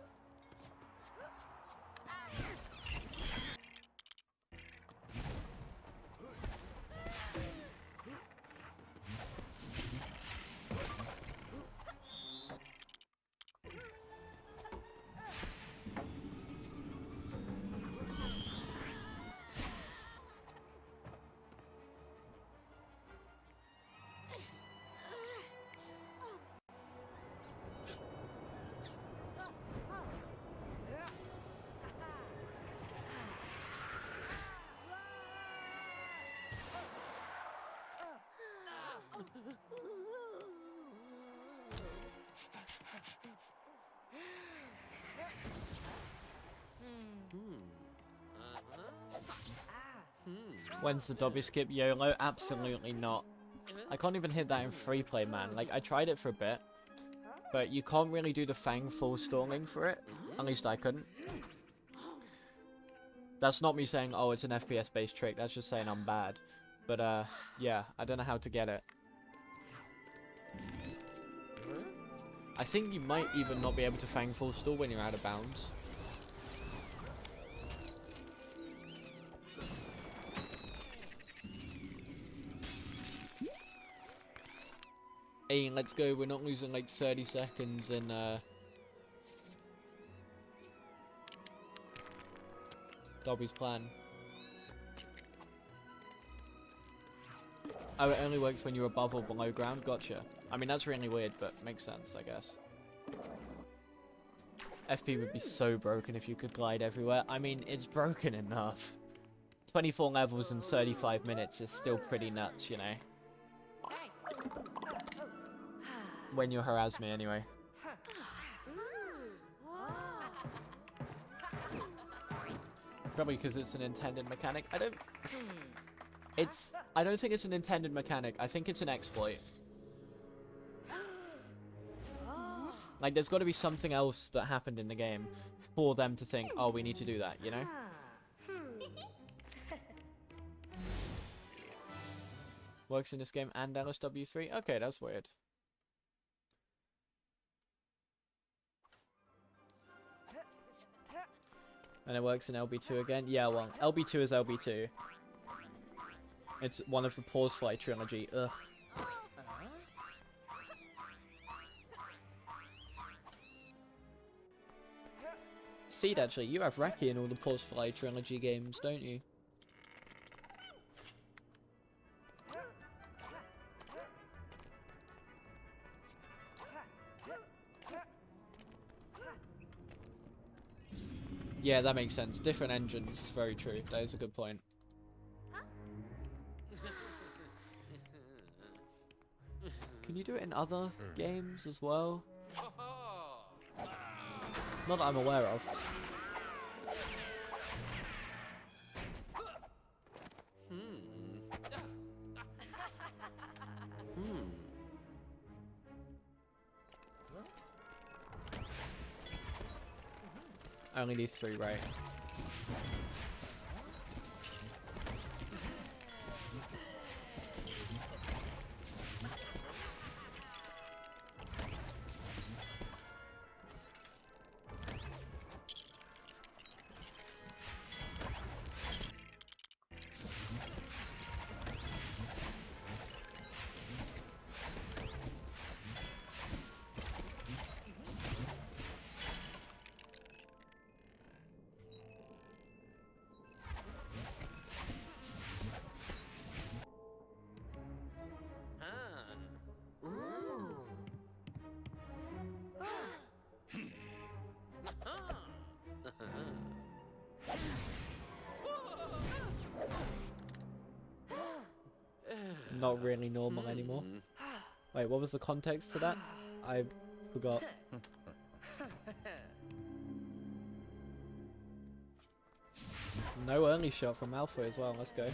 A: When's the Dobby skip YOLO? Absolutely not. I can't even hit that in free play, man. Like, I tried it for a bit, but you can't really do the Fang full stalling for it. At least I couldn't. That's not me saying, oh, it's an FPS based trick. That's just saying I'm bad. But, yeah, I don't know how to get it. I think you might even not be able to Fang full stall when you're out of bounds. Hey, let's go. We're not losing like 30 seconds in Dobby's plan. Oh, it only works when you're above or below ground? Gotcha. I mean, that's really weird, but makes sense, I guess. FP would be so broken if you could glide everywhere. I mean, it's broken enough. 24 levels in 35 minutes is still pretty nuts, you know? When you harass me, anyway. Probably because it's an intended mechanic. I don't think it's an intended mechanic. I think it's an exploit. Like, there's got to be something else that happened in the game for them to think, oh, we need to do that, you know? Works in this game and LSW3? Okay, that's weird. And it works in LB2 again? Yeah, well, LB2 is LB2. It's one of the Pause Fly trilogy. Ugh. Seed, actually, you have Raki in all the Pause Fly trilogy games, don't you? Yeah, that makes sense. Different engines, very true. That is a good point. Can you do it in other games as well? Not that I'm aware of. Only these three, right? Not really normal anymore. Wait, what was the context to that? I forgot. No early shot from Alpha as well, let's go.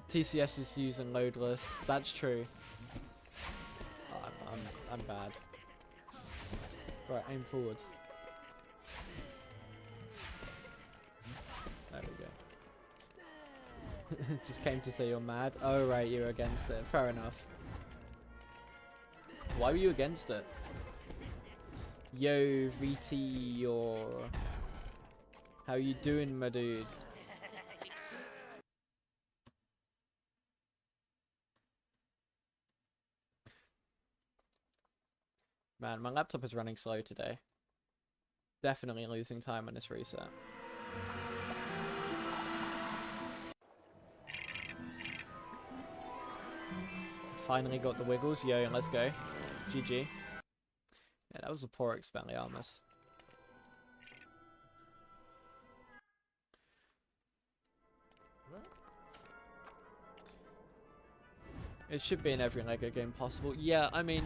A: TCS is using loadless, that's true. Oh, I'm bad. Right, aim forwards. There we go. Just came to say you're mad. Oh right, you're against it. Fair enough. Why were you against it? Yo, VT, or how you doing, my dude? Man, my laptop is running slow today. Definitely losing time on this reset. Finally got the wiggles. Yo, let's go. GG. Yeah, that was a poor Expelliarmus. It should be in every LEGO game possible. Yeah, I mean...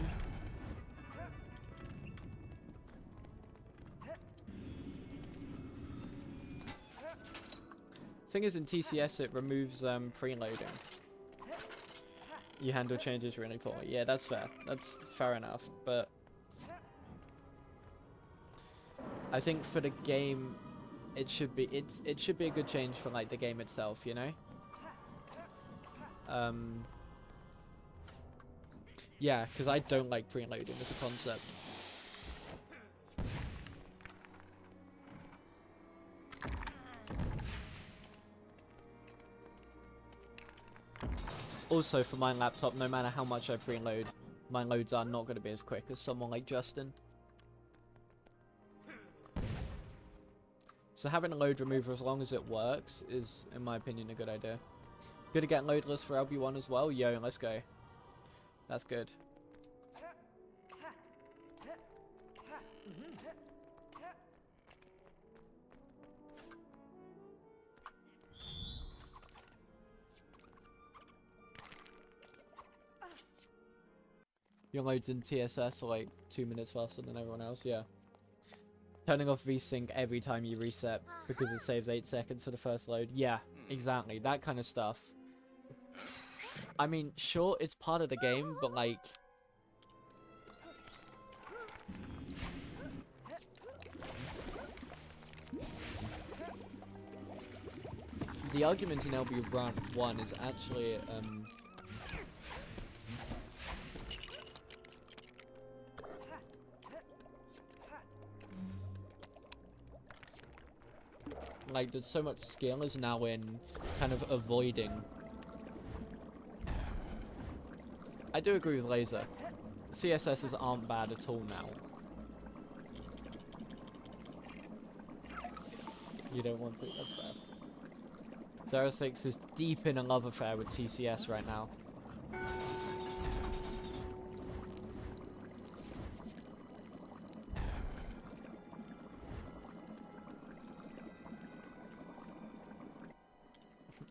A: Thing is, in TCS it removes preloading. You handle changes really poorly. Yeah, that's fair. That's fair enough. But I think for the game, it should be it should be a good change for like the game itself, you know. Yeah, because I don't like preloading as a concept. Also, for my laptop, no matter how much I preload, my loads are not going to be as quick as someone like Justin. So having a load remover, as long as it works, is, in my opinion, a good idea. Good to get loadless for LB1 as well. Yo, let's go. That's good. Your loads in TSS are like 2 minutes faster than everyone else, yeah. Turning off VSync every time you reset because it saves 8 seconds for the first load. Yeah, exactly. That kind of stuff. I mean, sure, it's part of the game, but like... The argument in LB1 is actually, like, there's so much skill is now in kind of avoiding. I do agree with Laser. CSSs aren't bad at all now. You don't want to, that's fair. Zerethix is deep in a love affair with TCS right now.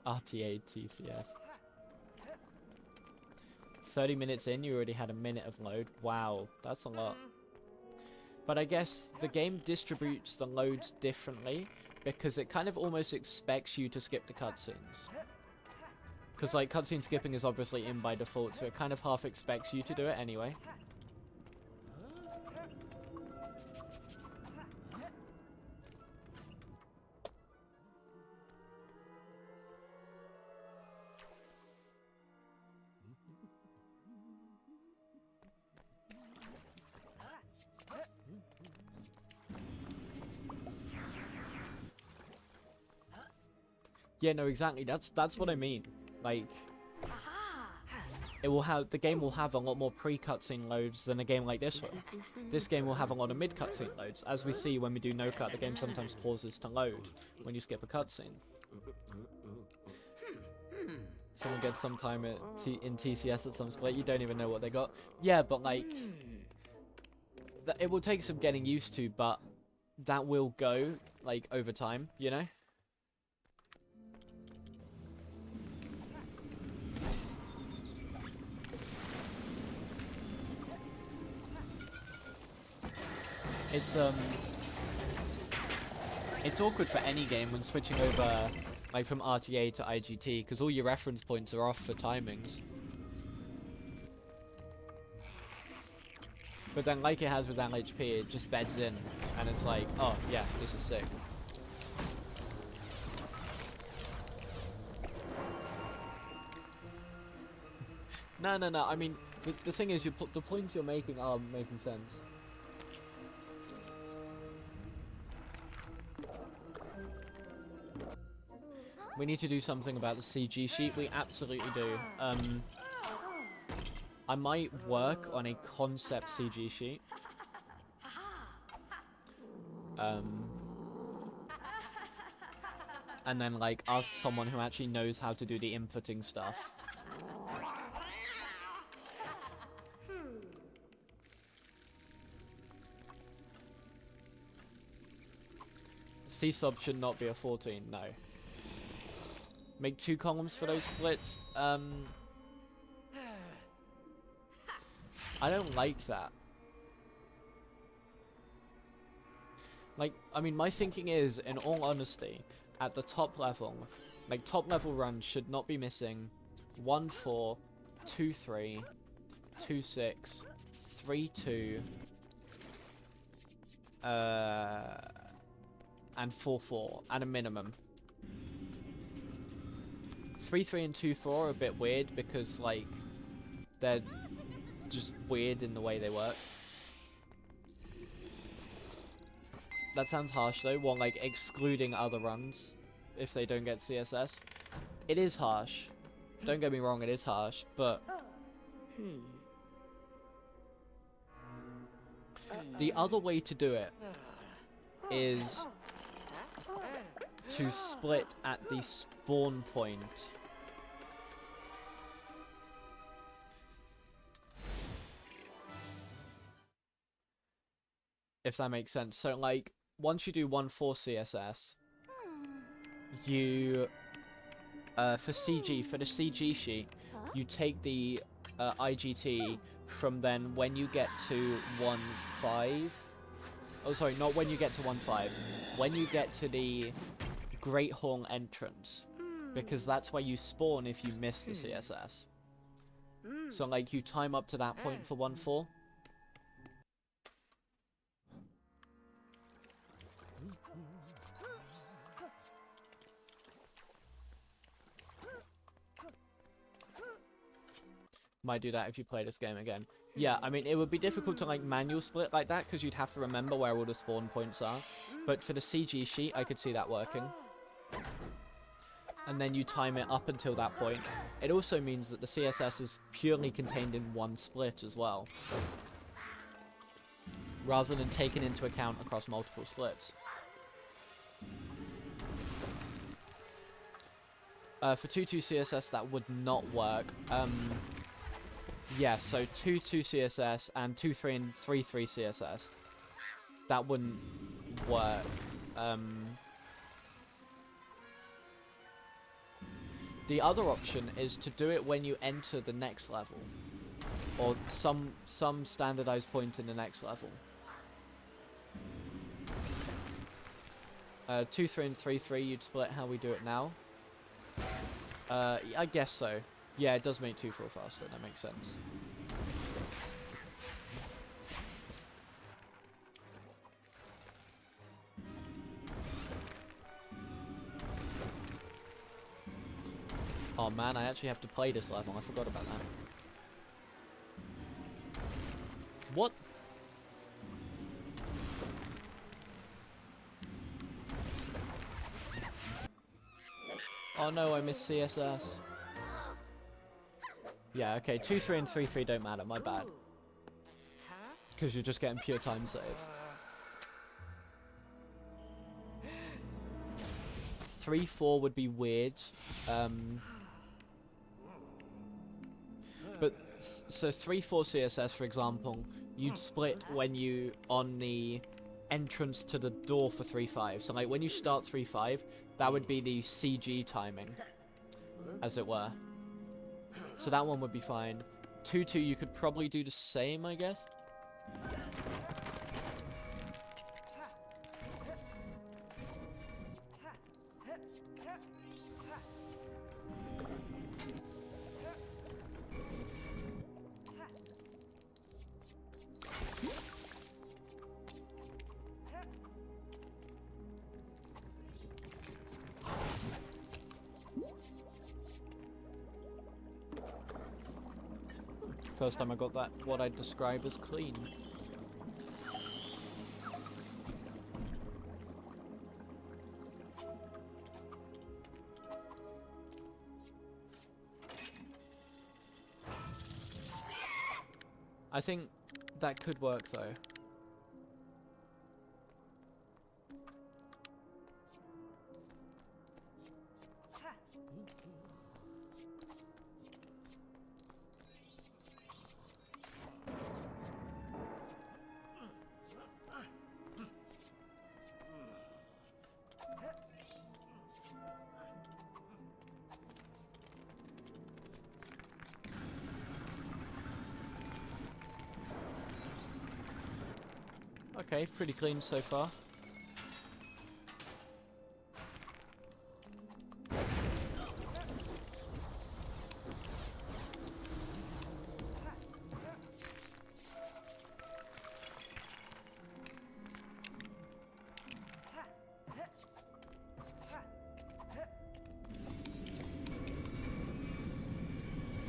A: RTA TCS. 30 minutes in, you already had a minute of load. Wow, that's a lot. But I guess the game distributes the loads differently because it kind of almost expects you to skip the cutscenes. Because like cutscene skipping is obviously in by default, so it kind of half expects you to do it anyway. Yeah, no, exactly. That's what I mean. Like, it will have, the game will have a lot more pre-cutscene loads than a game like this one. This game will have a lot of mid-cutscene loads. As we see when we do no cut, the game sometimes pauses to load when you skip a cutscene. Someone gets some time in TCS at some split, you don't even know what they got. Yeah, but like, it will take some getting used to, but that will go, like, over time, you know? It's awkward for any game when switching over, like, from RTA to IGT, because all your reference points are off for timings. But then, like it has with LHP, it just beds in, and it's like, oh, yeah, this is sick. No, I mean, the thing is, the points you're making are making sense. We need to do something about the CG sheet. We absolutely do. I might work on a concept CG sheet. And then, like, ask someone who actually knows how to do the inputting stuff. C-sub should not be a 14, no. Make 2 columns for those splits. I don't like that. Like, I mean, my thinking is, in all honesty, at the top level, like, top level runs should not be missing 1-4, 2-3, 2-6, 3-2, and 4-4 at a minimum. 3-3 and 2-4 are a bit weird because, like, they're just weird in the way they work. That sounds harsh though, well, like, excluding other runs if they don't get CSS. It is harsh. Don't get me wrong, it is harsh, but the other way to do it is to split at the spawn point. If that makes sense. So, like, once you do 1-4 CSS, you, for CG, for the CG sheet, you take the IGT from then when you get to 1-5. Oh, sorry, not when you get to 1-5. When you get to the Great Hall entrance, because that's where you spawn if you miss the CSS. So, like, you time up to that point for 1-4. Might do that if you play this game again. Yeah, I mean, it would be difficult to, like, manual split like that, because you'd have to remember where all the spawn points are. But for the CG sheet, I could see that working. and then you time it up until that point. It also means that the CSS is purely contained in one split as well, rather than taken into account across multiple splits. For 2.2 CSS, that would not work. Yeah, so 2.2 CSS and 2.3 and 3.3 CSS, that wouldn't work. The other option is to do it when you enter the next level, or some standardized point in the next level. 2.3 and 3.3, you'd split how we do it now. I guess so. Yeah, it does make 2.4 faster. That makes sense. Oh man, I actually have to play this level. I forgot about that. What? Oh no, I missed CSS. Yeah, okay, 2.3 and 3.3 don't matter, my bad. Because you're just getting pure time save. 3.4 would be weird. But, so 3.4 CSS, for example, you'd split when you, on the entrance to the door for 3.5. So like when you start 3.5, that would be the CG timing, as it were. So that one would be fine. 2.2 you could probably do the same, I guess. First time I got that, what I'd describe as clean. I think that could work though. Okay, pretty clean so far.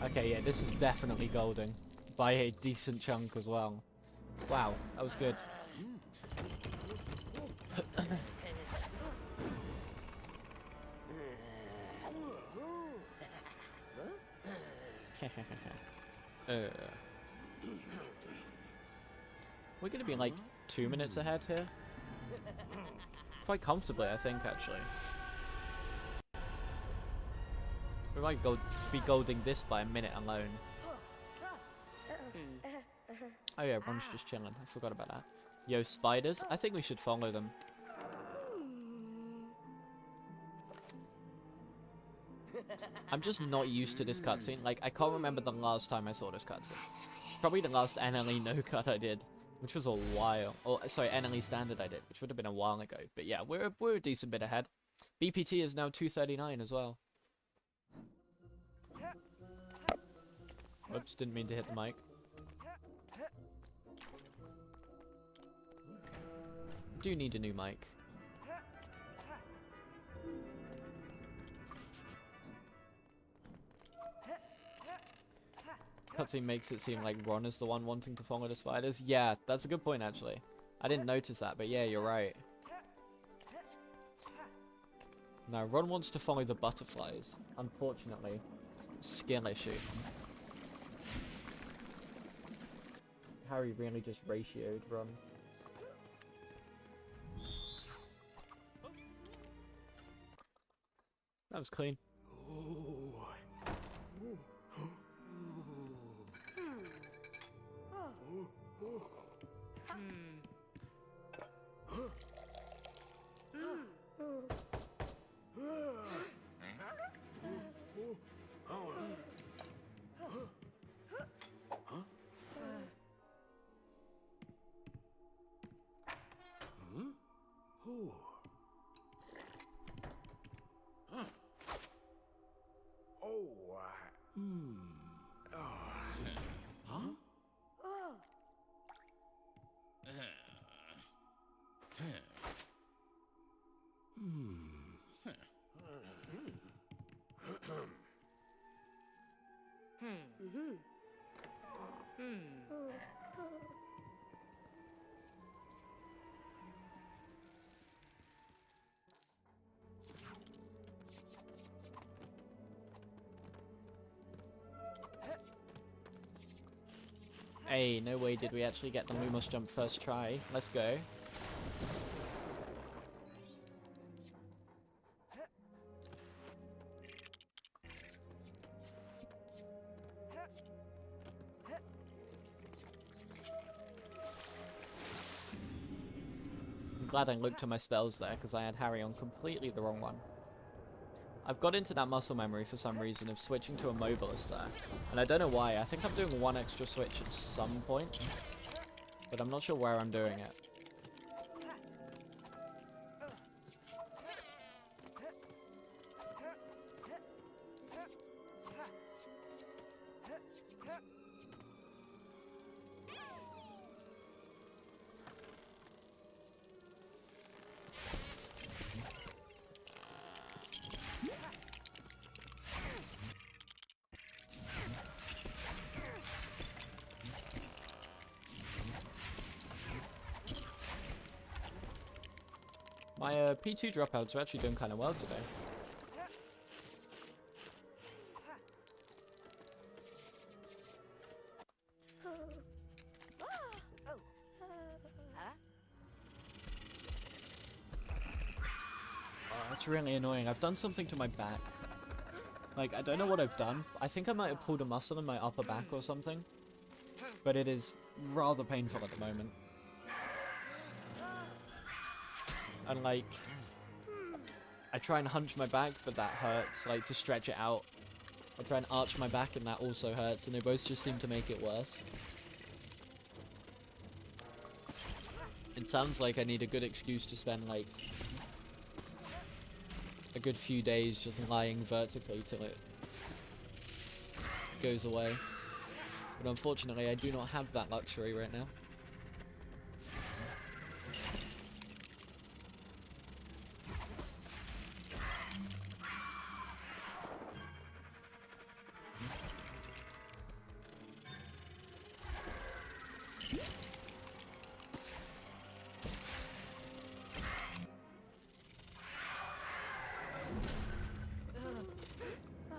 A: Okay, yeah, this is definitely golding by a decent chunk as well. Wow, that was good. We're gonna be like 2 minutes ahead here. Quite comfortably, I think, actually. We might be golding this by a minute alone. Oh yeah, Ron's just chilling. I forgot about that. Yo, spiders? I think we should follow them. I'm just not used to this cutscene. Like, I can't remember the last time I saw this cutscene. Probably the last NLE no cut I did, which was a while. Or sorry, NLE standard I did, which would have been a while ago. But yeah, we're a decent bit ahead. BPT is now 239 as well. Oops, didn't mean to hit the mic. Do need a new mic. Cutscene makes it seem like Ron is the one wanting to follow the spiders. Yeah, that's a good point actually. I didn't notice that, but yeah, you're right. No, Ron wants to follow the butterflies. Unfortunately. Skill issue. Harry really just ratioed Ron. That was clean. Hey, no way did we actually get the Lumos jump first try. Let's go. I'm glad I looked at my spells there, because I had Harry on completely the wrong one. I've got into that muscle memory for some reason of switching to a mobilist there. And I don't know why. I think I'm doing one extra switch at some point. But I'm not sure where I'm doing it. My P2 dropouts are actually doing kind of well today. Oh, that's really annoying. I've done something to my back. Like, I don't know what I've done. I think I might have pulled a muscle in my upper back or something. But it is rather painful at the moment. And like, I try and hunch my back, but that hurts, like, to stretch it out. I try and arch my back, and that also hurts, and they both just seem to make it worse. It sounds like I need a good excuse to spend, like, a good few days just lying vertically till it goes away. But unfortunately, I do not have that luxury right now.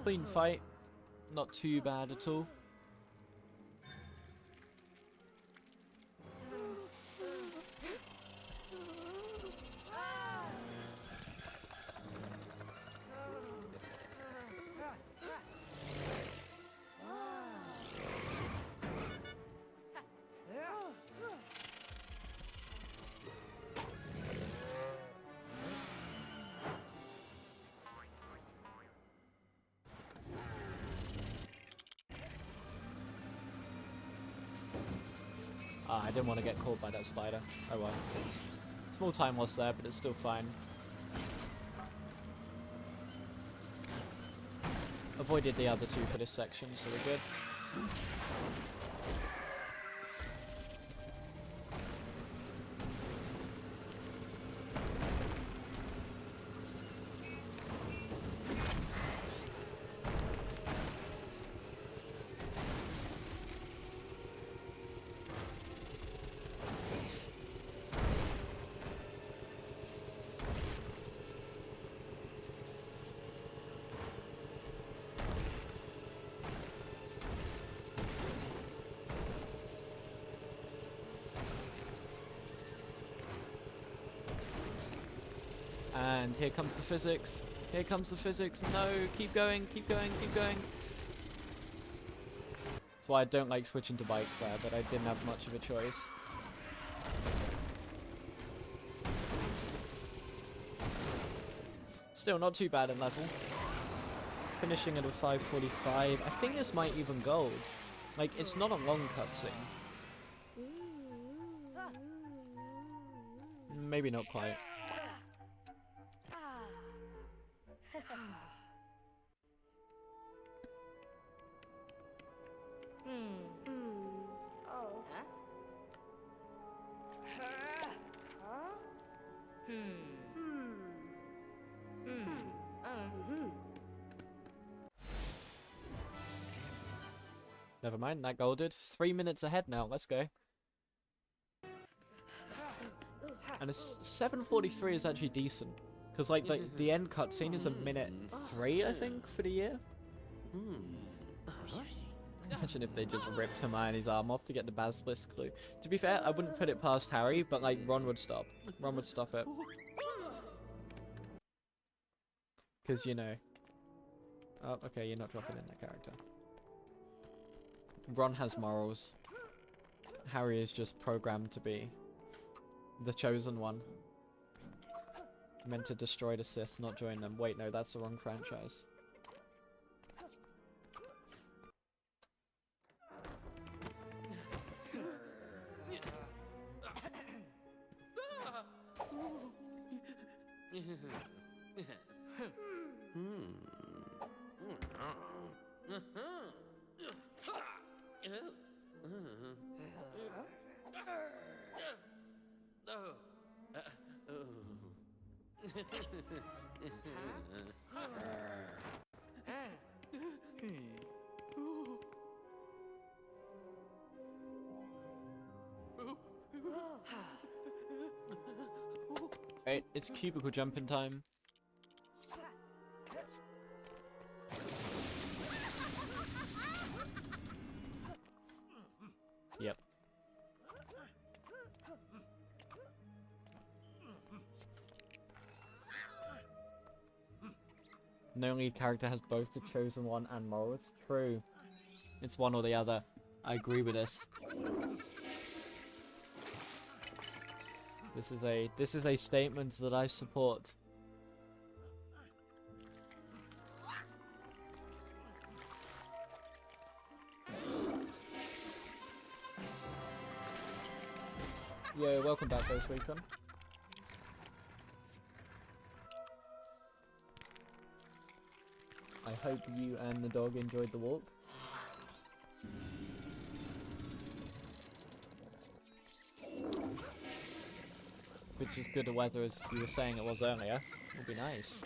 A: Clean fight, not too bad at all. I didn't want to get caught by that spider. Oh well. Small time loss there, but it's still fine. Avoided the other two for this section, so we're good. And here comes the physics. Here comes the physics. No, keep going, keep going, keep going. That's why I don't like switching to bike there, but I didn't have much of a choice. Still not too bad in level. Finishing at a 545. I think this might even gold. Like, it's not a long cutscene. Maybe not quite. Never mind, that golded. 3 minutes ahead now, let's go. And a 7:43 is actually decent. Because, like, the end cutscene is a minute 3, I think, for the year. Imagine if they just ripped Hermione's arm off to get the Basilisk clue. To be fair, I wouldn't put it past Harry, but, like, Ron would stop. Ron would stop it. Because, you know. Oh, okay, you're not dropping in that character. Ron has morals. Harry is just programmed to be the chosen one. Meant to destroy the Sith, not join them. Wait, no, that's the wrong franchise. Right, it's cubicle jumping time. Yep. No lead character has both the chosen one and moral. It's true. It's one or the other. I agree with this. This is a statement that I support. Yo, welcome back, Ghost Recon. I hope you and the dog enjoyed the walk. If it's as good a weather as you were saying it was earlier, it would be nice.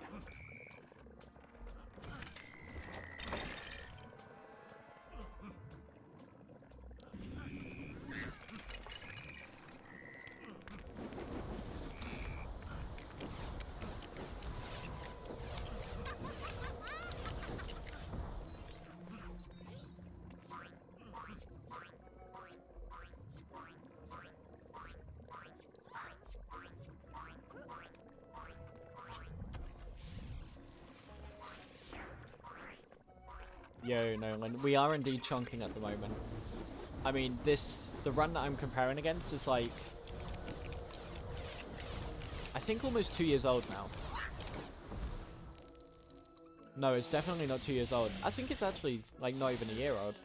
A: Yo, Nolan, we are indeed chunking at the moment. I mean, the run that I'm comparing against is like, I think almost 2 years old now. No, it's definitely not 2 years old. I think it's actually, like, not even a year old.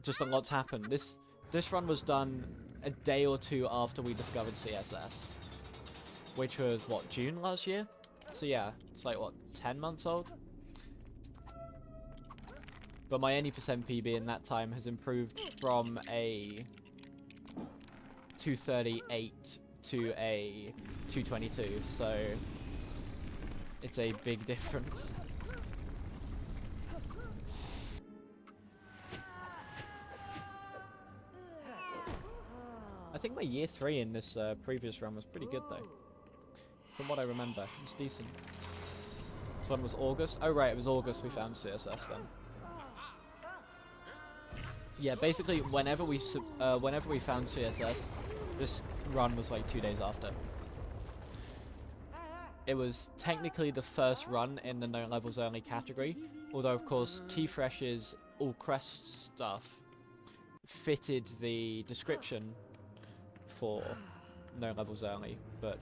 A: Just a lot's happened. This run was done a day or two after we discovered CSS. Which was, what, June last year? So yeah, it's like, what, 10 months old? But my any % PB in that time has improved from a 238 to a 222, so it's a big difference. I think my year 3 in this previous run was pretty good though. From what I remember, it was decent. This one was August. Oh right, it was August we found CSS then. Yeah, basically whenever we found CSS, this run was like 2 days after. it was technically the first run in the no levels only category, although of course T-Fresh's all crest stuff fitted the description for no levels only, but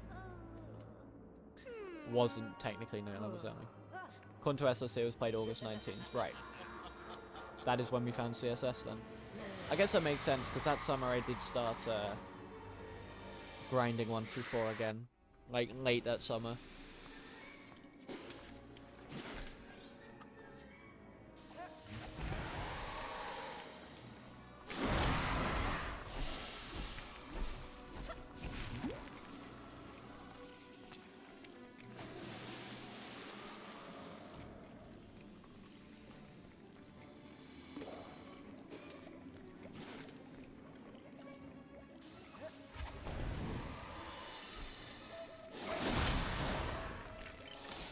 A: wasn't technically no levels only. According to SLC, it was played August 19th. Right. That is when we found CSS then. I guess that makes sense, because that summer I did start grinding 1 through 4 again. Like, late that summer.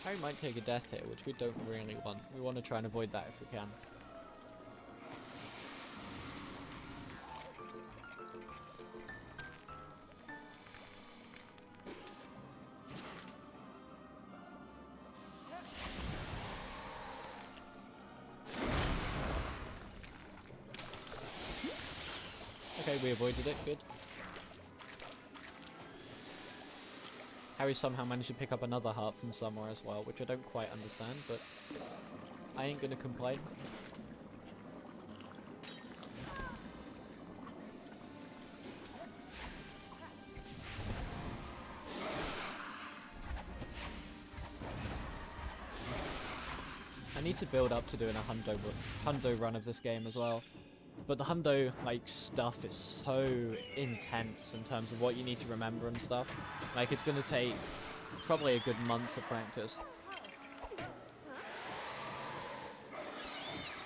A: Harry might take a death here, which we don't really want. We want to try and avoid that if we can. Okay, we avoided it, good. Harry somehow managed to pick up another heart from somewhere as well, which I don't quite understand, but I ain't gonna complain. I need to build up to doing a hundo run of this game as well. But the hundo, like, stuff is so intense in terms of what you need to remember and stuff. Like, it's gonna take probably a good month of practice.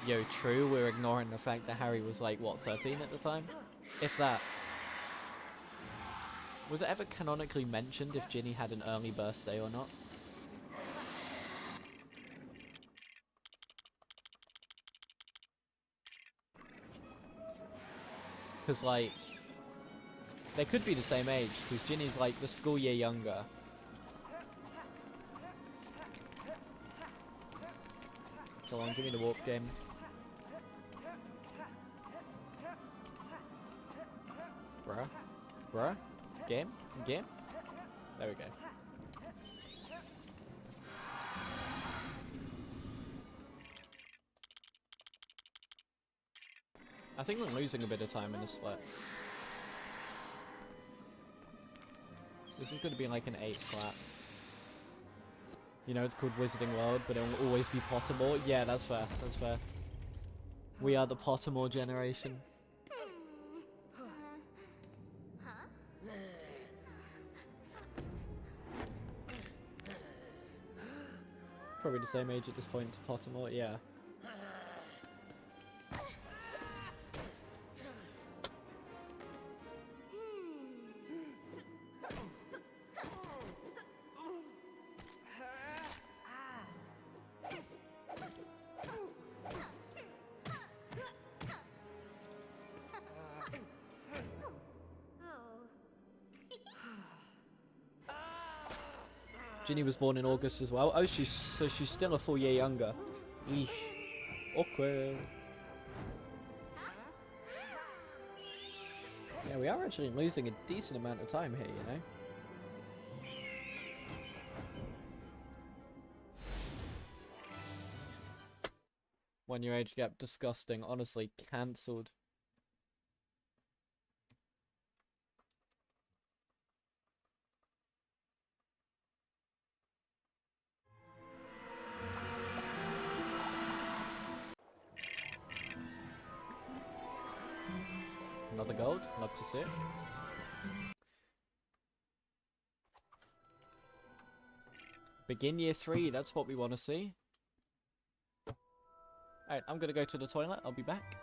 A: Yo, true, we're ignoring the fact that Harry was like, what, 13 at the time? If that. Was it ever canonically mentioned if Ginny had an early birthday or not? Because, like, they could be the same age, because Ginny's, like, the school year younger. Come on, give me the warp game. Bruh? Bruh? Game? Game? There we go. I think we're losing a bit of time in this split. This is going to be like an 8 flat. You know, it's called Wizarding World, but it will always be Pottermore. Yeah, that's fair. That's fair. We are the Pottermore generation. Probably the same age at this point to Pottermore, yeah. Ginny was born in August as well. Oh, she's still a full year younger. Eesh. Awkward. Yeah, we are actually losing a decent amount of time here, you know? One year age gap, disgusting. Honestly, cancelled. Another gold, love to see it. Begin year 3, that's what we want to see. Alright, I'm gonna go to the toilet, I'll be back.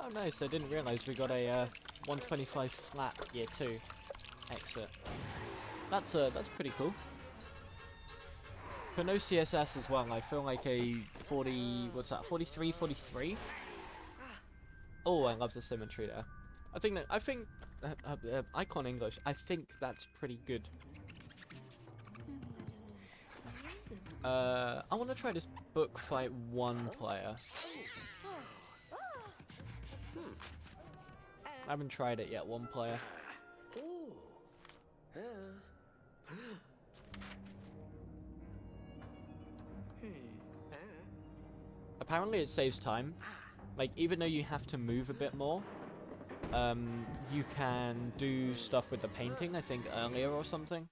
A: Oh nice, I didn't realise we got a 125 flat year 2 exit. That's pretty cool. For no CSS as well, I feel like a 40, what's that, 43, 43? Oh, I love the symmetry there. I think, Icon English, I think that's pretty good. I want to try this book fight 1 player. I haven't tried it yet, 1 player. Apparently it saves time. Like, even though you have to move a bit more, you can do stuff with the painting, I think, earlier or something.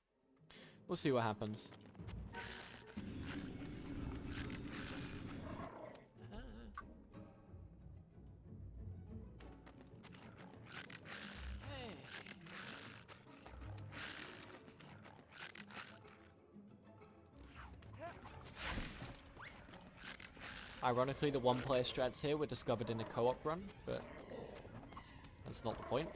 A: We'll see what happens. Ironically, the 1-player strats here were discovered in a co-op run, but that's not the point.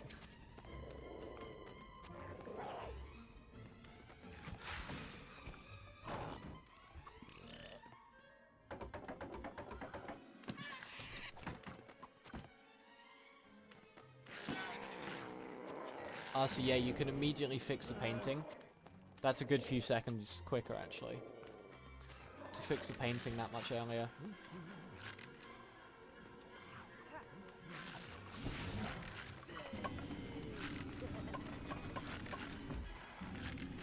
A: So yeah, you can immediately fix the painting. That's a good few seconds quicker, actually. To fix the painting that much earlier.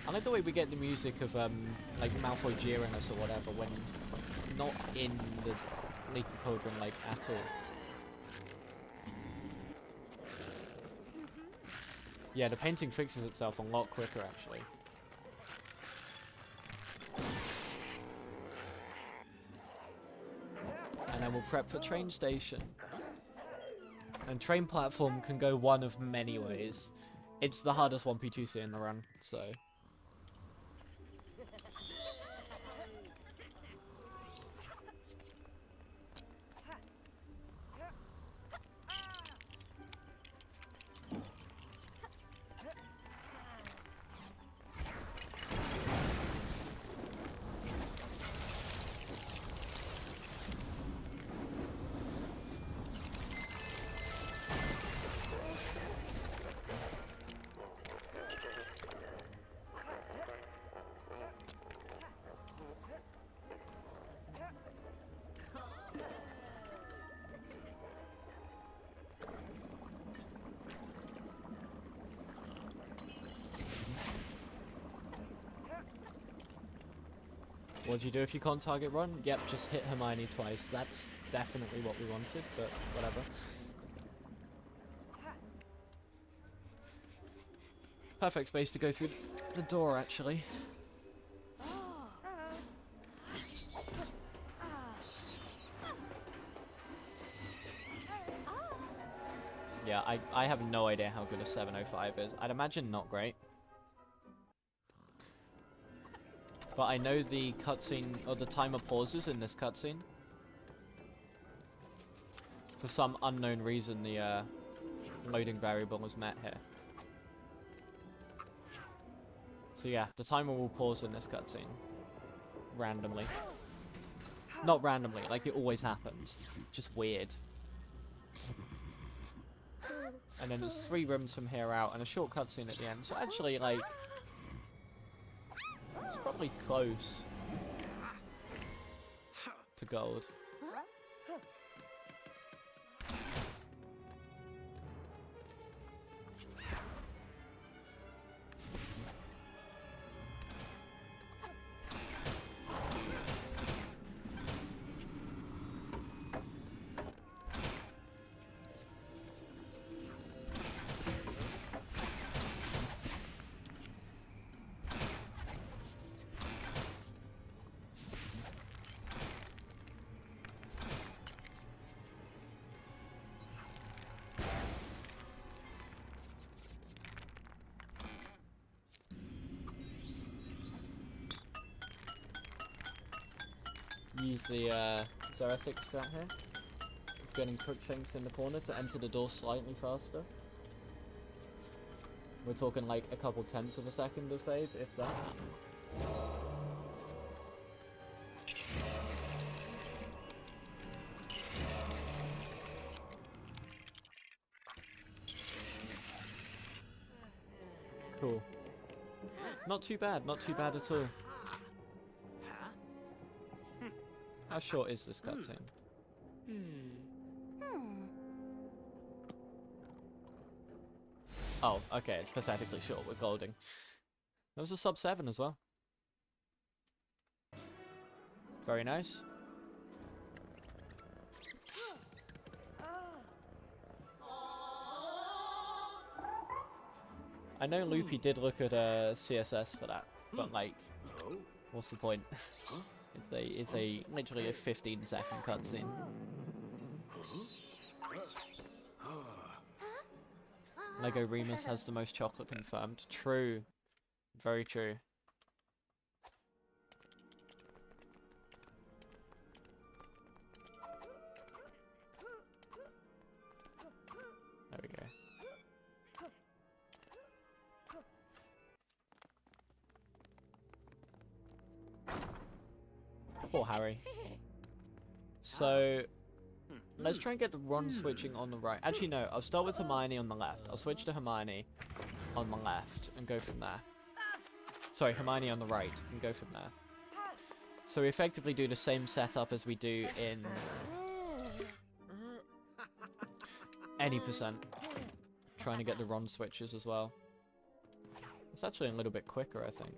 A: I like the way we get the music of, like, Malfoy jeering us or whatever when it's not in the Leaky Cauldron, like, at all. Yeah, the painting fixes itself a lot quicker, actually. And then we'll prep for train station. And train platform can go one of many ways. It's the hardest 1P2C in the run, so... What do you do if you can't target run? Yep, just hit Hermione twice. That's definitely what we wanted, but whatever. Perfect space to go through the door, actually. Yeah, I have no idea how good a 705 is. I'd imagine not great. But I know the cutscene, or the timer pauses in this cutscene. For some unknown reason, the loading variable was met here. So yeah, the timer will pause in this cutscene. Randomly. Not randomly, like it always happens. Just weird. And then there's 3 rooms from here out, and a short cutscene at the end. So actually, like... it's probably close to gold. Use the Zoethic strat here. getting Crookshanks in the corner to enter the door slightly faster. We're talking like a couple tenths of a second of save, if that. Cool. Not too bad at all. How short is this cutscene? Oh, okay, it's pathetically short with Golding. There was a sub 7 as well. Very nice. I know Loopy did look at CSS for that, but like, what's the point? It's literally a 15-second cutscene. Lego Remus has the most chocolate confirmed. True. Very true. There we go. Poor Harry. So, let's try and get the run switching on the right. Actually, no. I'll start with Hermione on the left. I'll switch to Hermione on the left and go from there. Sorry, Hermione on the right and go from there. So we effectively do the same setup as we do in any %. Trying to get the run switches as well. It's actually a little bit quicker, I think.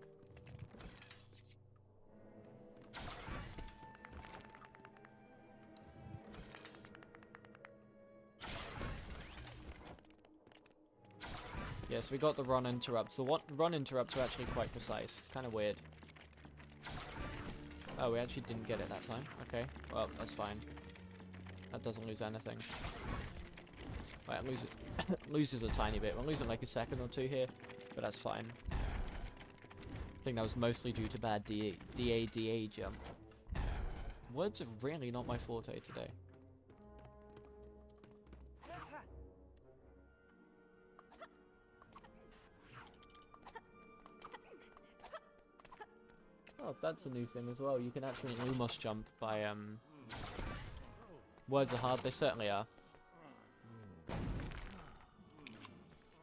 A: Yes, we got the run interrupts. The run interrupts are actually quite precise. It's kind of weird. Oh, we actually didn't get it that time. Okay, well, that's fine. That doesn't lose anything. Well, it loses, loses a tiny bit. We're losing like a second or two here, but that's fine. I think that was mostly due to bad DA jump. Words are really not my forte today. Oh, that's a new thing as well. You can actually Lumos jump by, Words are hard, they certainly are.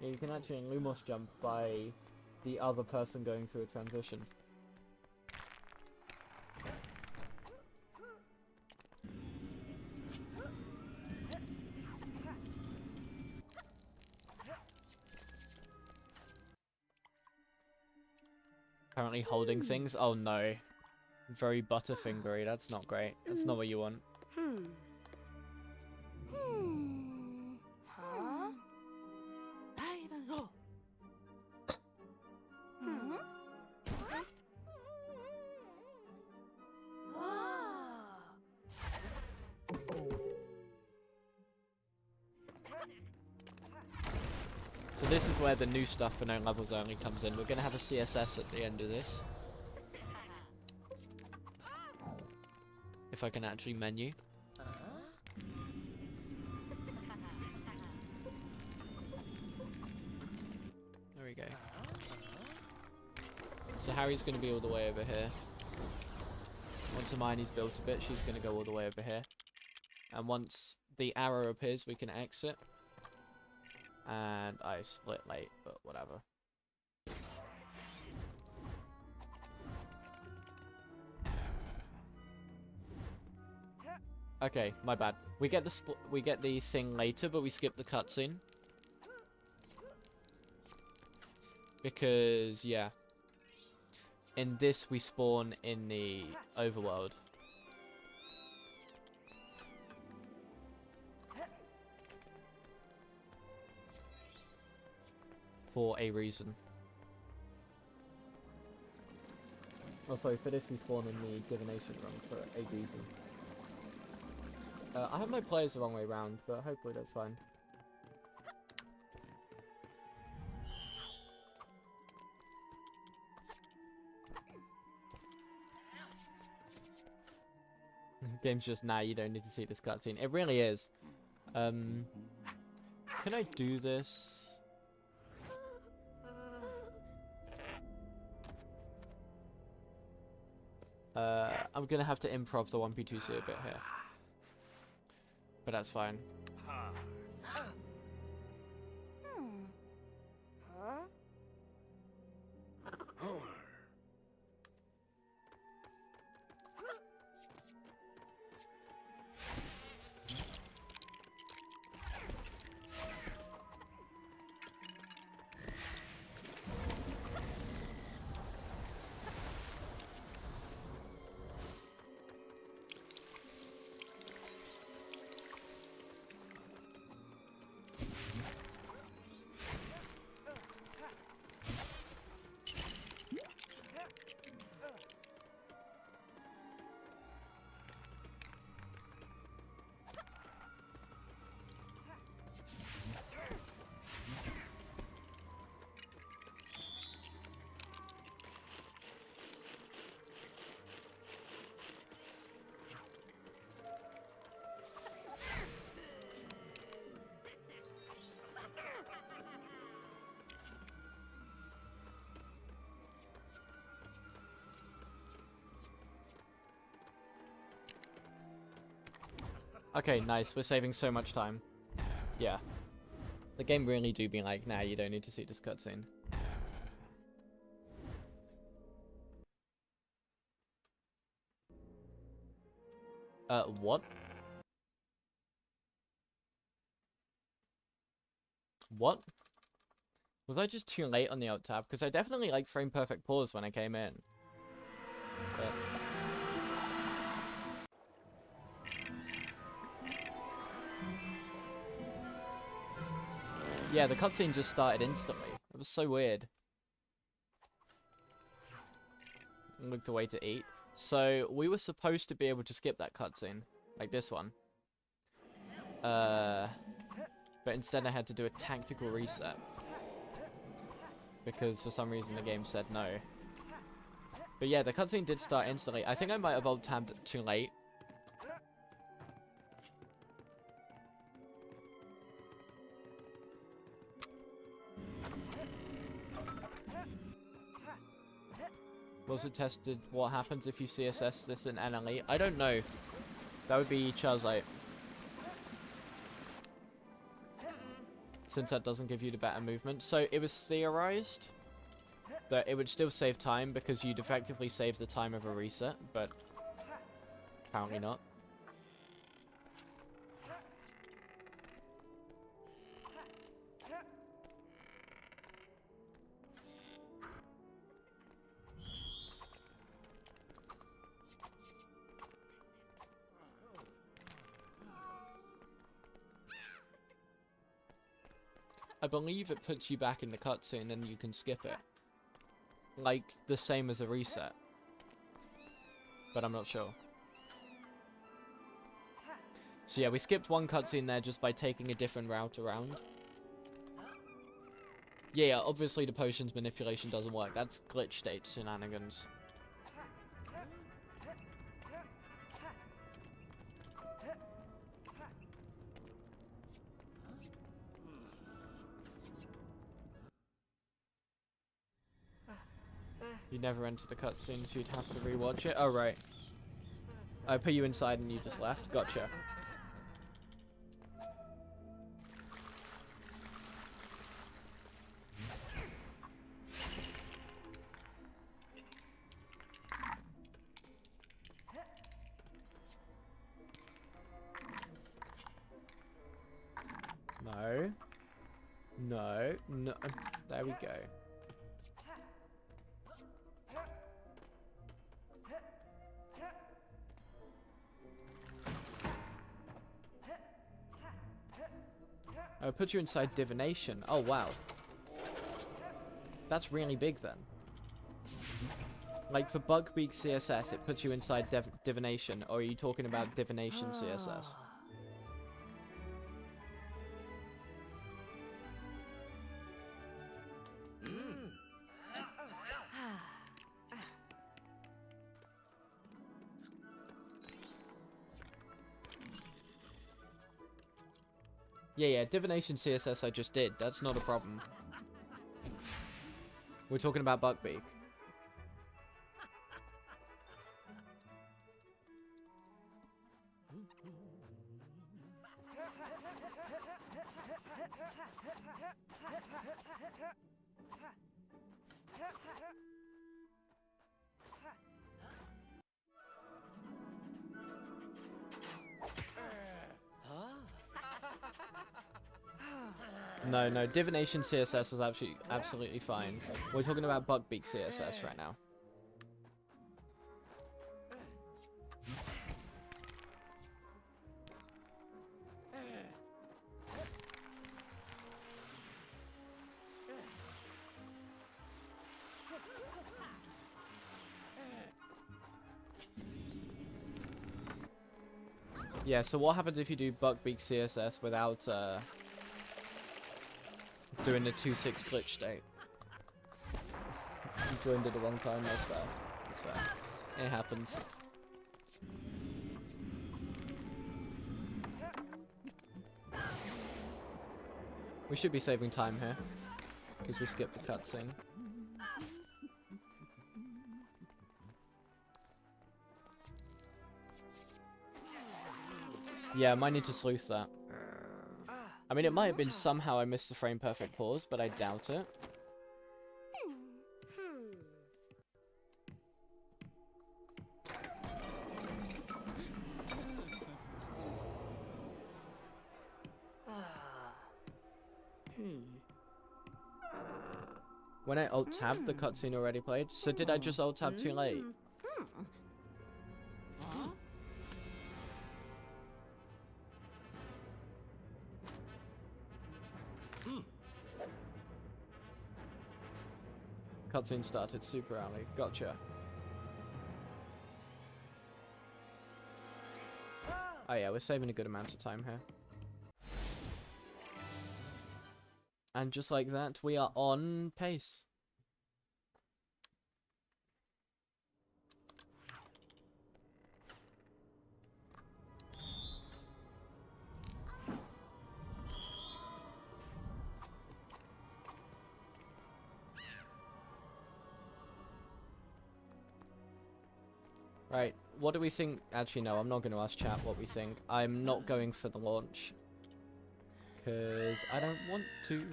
A: Yeah, you can actually Lumos jump by the other person going through a transition. Apparently holding things? Oh no. Very butterfingery, that's not great. That's not what you want. So this is where the new stuff for no levels only comes in. We're going to have a CSS at the end of this. If I can actually menu. There we go. So Harry's going to be all the way over here. Once Hermione's built a bit, she's going to go all the way over here. And once the arrow appears, we can exit. And I split late, but whatever. Okay, my bad. We get the thing later, but we skip the cutscene. Because yeah. In this we spawn in the overworld. For a reason. Oh, sorry, for this we spawn in the divination room for a reason. I have my players the wrong way round, but hopefully that's fine. Game's just, nah, you don't need to see this cutscene. It really is. Can I do this? I'm gonna have to improv the 1P2C a bit here. But that's fine. Okay, nice. We're saving so much time. Yeah. The game really do be like, nah, you don't need to see this cutscene. What? What? Was I just too late on the alt tab? Because I definitely like frame perfect pause when I came in. But... yeah, the cutscene just started instantly. It was so weird. Looked away to eat. So, we were supposed to be able to skip that cutscene. Like this one. But instead I had to do a tactical reset. Because for some reason the game said no. But yeah, the cutscene did start instantly. I think I might have alt-tabbed too late. Was it tested what happens if you CSS this in NLE? I don't know. That would be Charzite. Since that doesn't give you the better movement. So it was theorized that it would still save time because you'd effectively save the time of a reset, but apparently not. I believe it puts you back in the cutscene and you can skip it. Like, the same as a reset. But I'm not sure. So yeah, we skipped one cutscene there just by taking a different route around. Yeah, obviously the potions manipulation doesn't work. That's glitch state shenanigans. You never entered the cutscene, so you'd have to rewatch it. Oh, right. I put you inside and you just left. Gotcha. No. No. No. There we go. I'll put you inside divination. Oh, wow. That's really big then. Like for Bugbeak CSS, it puts you inside divination, or are you talking about divination CSS? Yeah, Divination CSS I just did. That's not a problem. We're talking about Buckbeak. No, Divination CSS was absolutely fine. We're talking about Buckbeak CSS right now. Yeah, so what happens if you do Buckbeak CSS without doing the 2.6 glitch state? You joined at the wrong time, that's fair. That's fair. It happens. We should be saving time here, because we skipped the cutscene. Yeah, I might need to sleuth that. I mean, it might have been somehow I missed the frame perfect pause, but I doubt it. When I alt-tabbed, the cutscene already played. So did I just alt-tab too late? Cutscene started super early. Gotcha. Oh yeah, we're saving a good amount of time here. And just like that, we are on pace. Right, what do we think? Actually, no, I'm not going to ask chat what we think. I'm not going for the launch. Because I don't want to.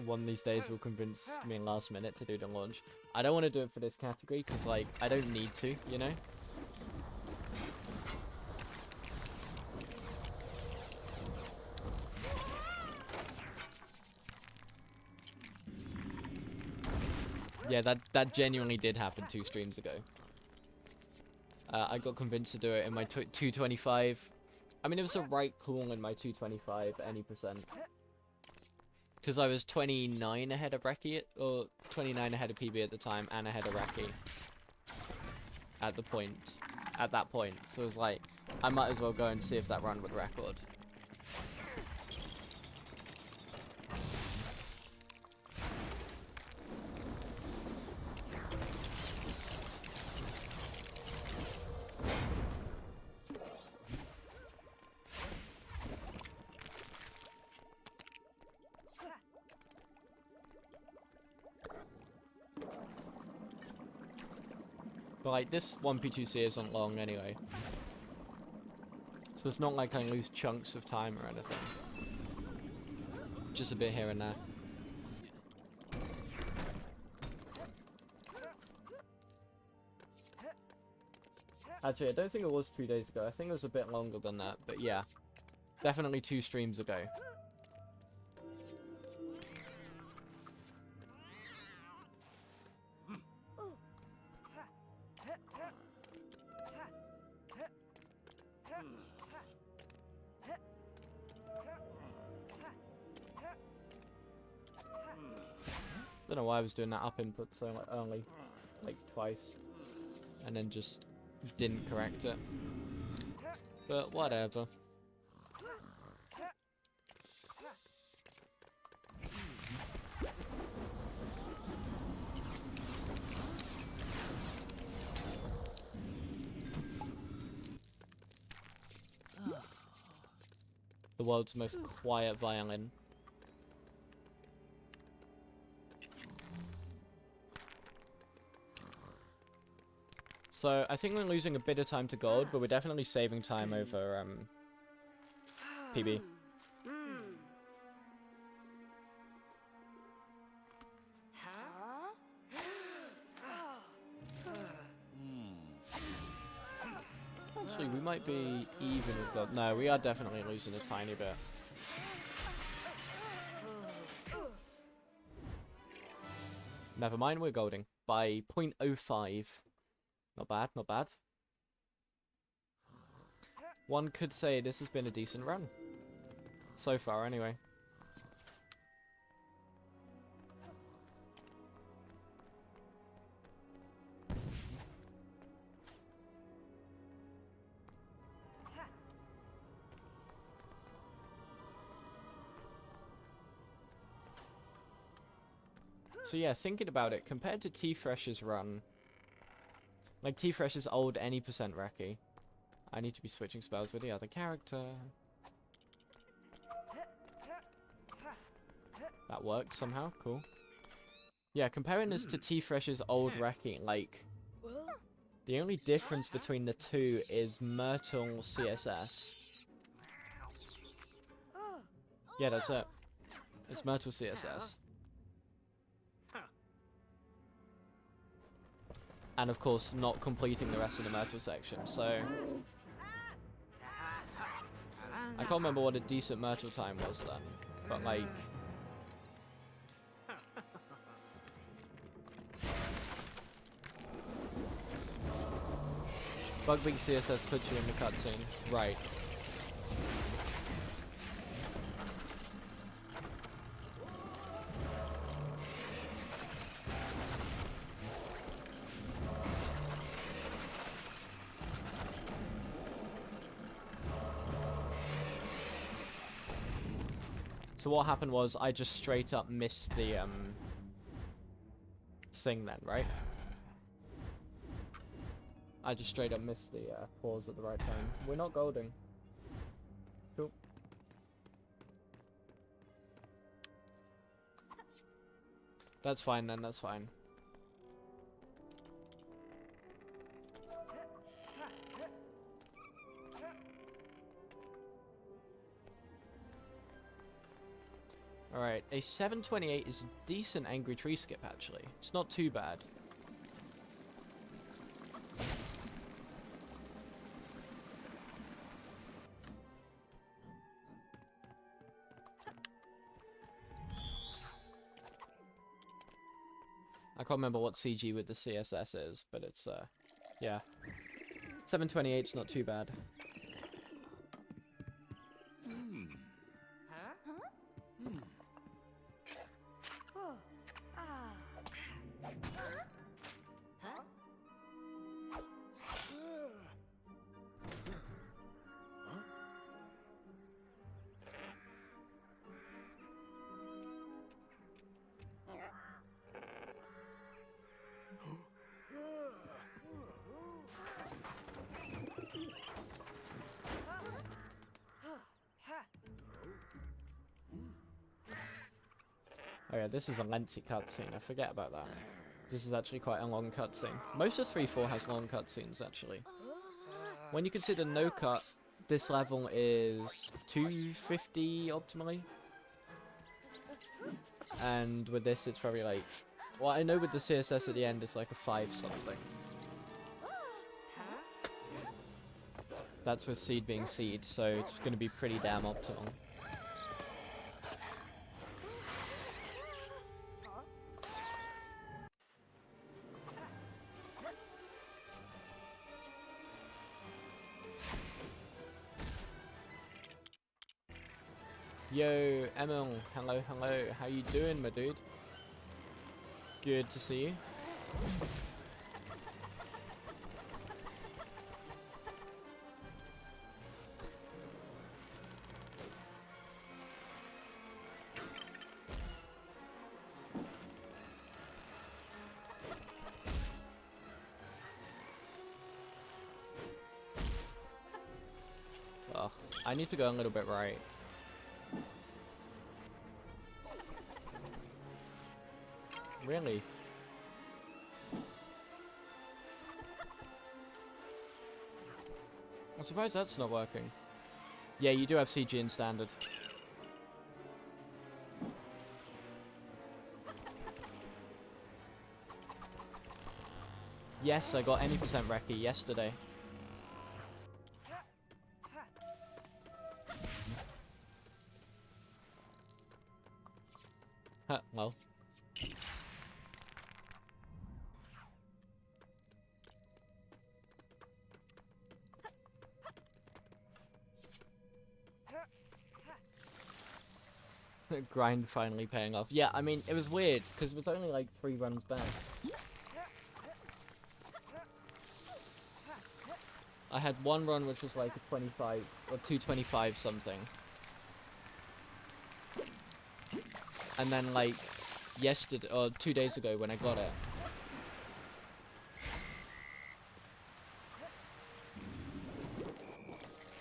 A: One of these days will convince me in last minute to do the launch. I don't want to do it for this category because, like, I don't need to, you know? Yeah, that genuinely did happen 2 streams ago. I got convinced to do it in my 225. I mean, it was a right call in my 225 any percent. Because I was 29 ahead of Reki, or 29 ahead of PB at the time, and ahead of Reki. At that point. So it was like, I might as well go and see if that run would record. But like, this 1P2C isn't long anyway. So it's not like I lose chunks of time or anything. Just a bit here and there. Actually, I don't think it was 2 days ago. I think it was a bit longer than that. But yeah, definitely 2 streams ago. Don't know why I was doing that up input so like early, like twice, and then just didn't correct it. But whatever. The world's most quiet violin. So I think we're losing a bit of time to gold, but we're definitely saving time over PB. Actually, we might be even with gold. No, we are definitely losing a tiny bit. Never mind, we're golding by 0.05. Not bad, not bad. One could say this has been a decent run. So far, anyway. So yeah, thinking about it, compared to T-Fresh's run, like T-Fresh's old any percent recce, I need to be switching spells with the other character. That worked somehow, cool. Yeah, comparing this to T-Fresh's old recce, like, the only difference between the two is Myrtle CSS. Yeah, that's it. It's Myrtle CSS. And of course, not completing the rest of the Myrtle section, so... I can't remember what a decent Myrtle time was then, but like... Bugbig CSS puts you in the cutscene. Right. So what happened was I just straight up missed the thing then, right? I just straight up missed the pause at the right time. We're not golding. Cool. That's fine then, that's fine. Alright, a 728 is a decent angry tree skip actually. It's not too bad. I can't remember what CG with the CSS is, but it's, yeah. 728's not too bad. Oh yeah, this is a lengthy cutscene. I forget about that. This is actually quite a long cutscene. Most of 3-4 has long cutscenes, actually. When you consider no cut, this level is 250 optimally. And with this, it's probably like... Well, I know with the CSS at the end, it's like a 5 something. That's with seed being seed, so it's going to be pretty damn optimal. Yo, Emil, hello, hello. How you doing, my dude? Good to see you. Oh, I need to go a little bit right. Really? I'm surprised that's not working. Yeah, you do have CG in standard. Yes, I got any percent recce yesterday. Huh, well. Grind finally paying off. Yeah, I mean, it was weird, because it was only like 3 runs back. I had one run which was like a 25, or 225 something. And then like, yesterday, or 2 days ago when I got it.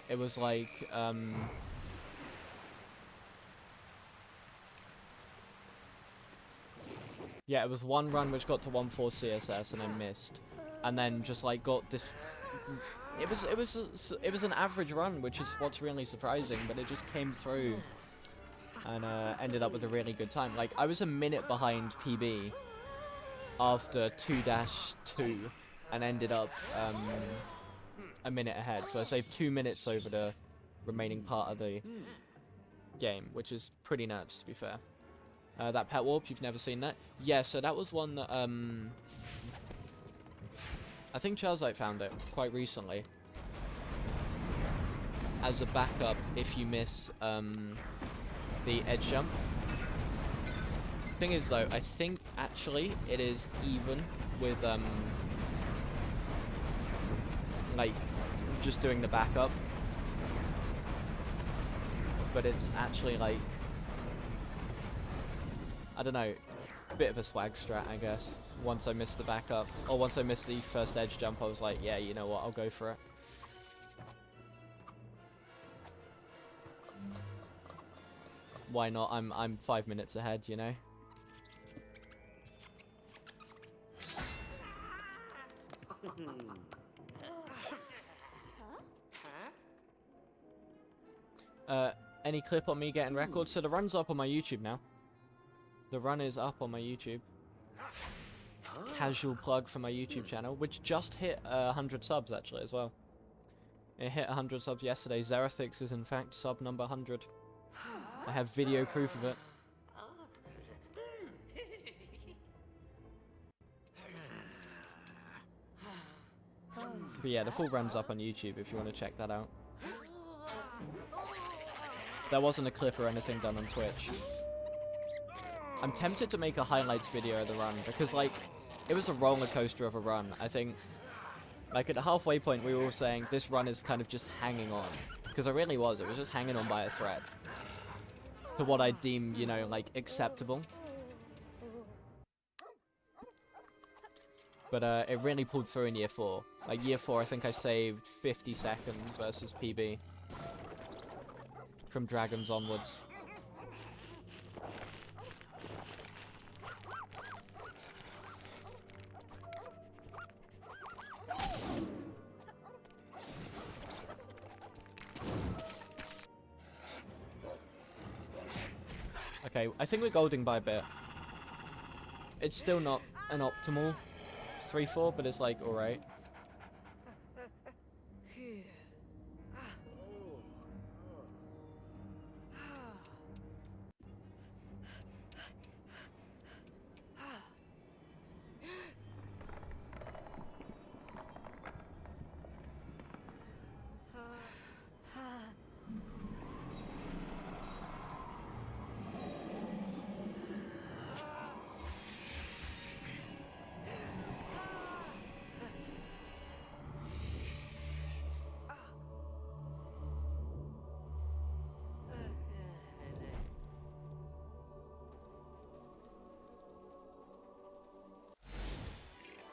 A: It was like, yeah, it was one run which got to 1.4 CSS and I missed, and then just like got this. It was an average run, which is what's really surprising, but it just came through, and ended up with a really good time. Like I was a minute behind PB after 2-2, and ended up a minute ahead. So I saved 2 minutes over the remaining part of the game, which is pretty nuts, to be fair. That pet warp, you've never seen that? Yeah, so that was one that, I think Charles found it quite recently. As a backup if you miss, the edge jump. Thing is though, I think actually it is even with, like, just doing the backup. But it's actually like, I don't know, a bit of a swag strat, I guess. Once I missed the backup, or once I missed the first edge jump, I was like, yeah, you know what, I'll go for it. Why not? I'm 5 minutes ahead, you know? Any clip on me getting records? So the run's up on my YouTube now. The run is up on my YouTube. Casual plug for my YouTube channel, which just hit 100 subs actually as well. It hit 100 subs yesterday. Zerathix is in fact sub number 100. I have video proof of it. But yeah, the full run's up on YouTube if you want to check that out. There wasn't a clip or anything done on Twitch. I'm tempted to make a highlights video of the run, because, like, it was a roller coaster of a run. I think, like, at the halfway point, we were all saying this run is kind of just hanging on. Because it really was. It was just hanging on by a thread. To what I deem, you know, like, acceptable. But, it really pulled through in year 4. Like, year 4, I think I saved 50 seconds versus PB. From dragons onwards. Okay, I think we're golding by a bit. It's still not an optimal 3-4, but it's like, alright.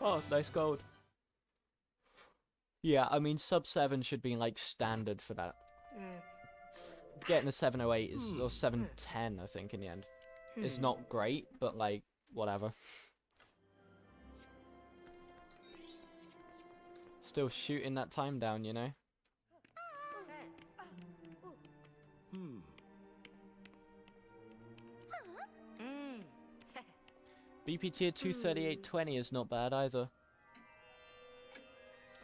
A: Oh, nice gold. Yeah, I mean, sub 7 should be, like, standard for that. Getting a 708 is, or 710, I think, in the end. It's not great, but, like, whatever. Still shooting that time down, you know? BPT at 238.20 is not bad either.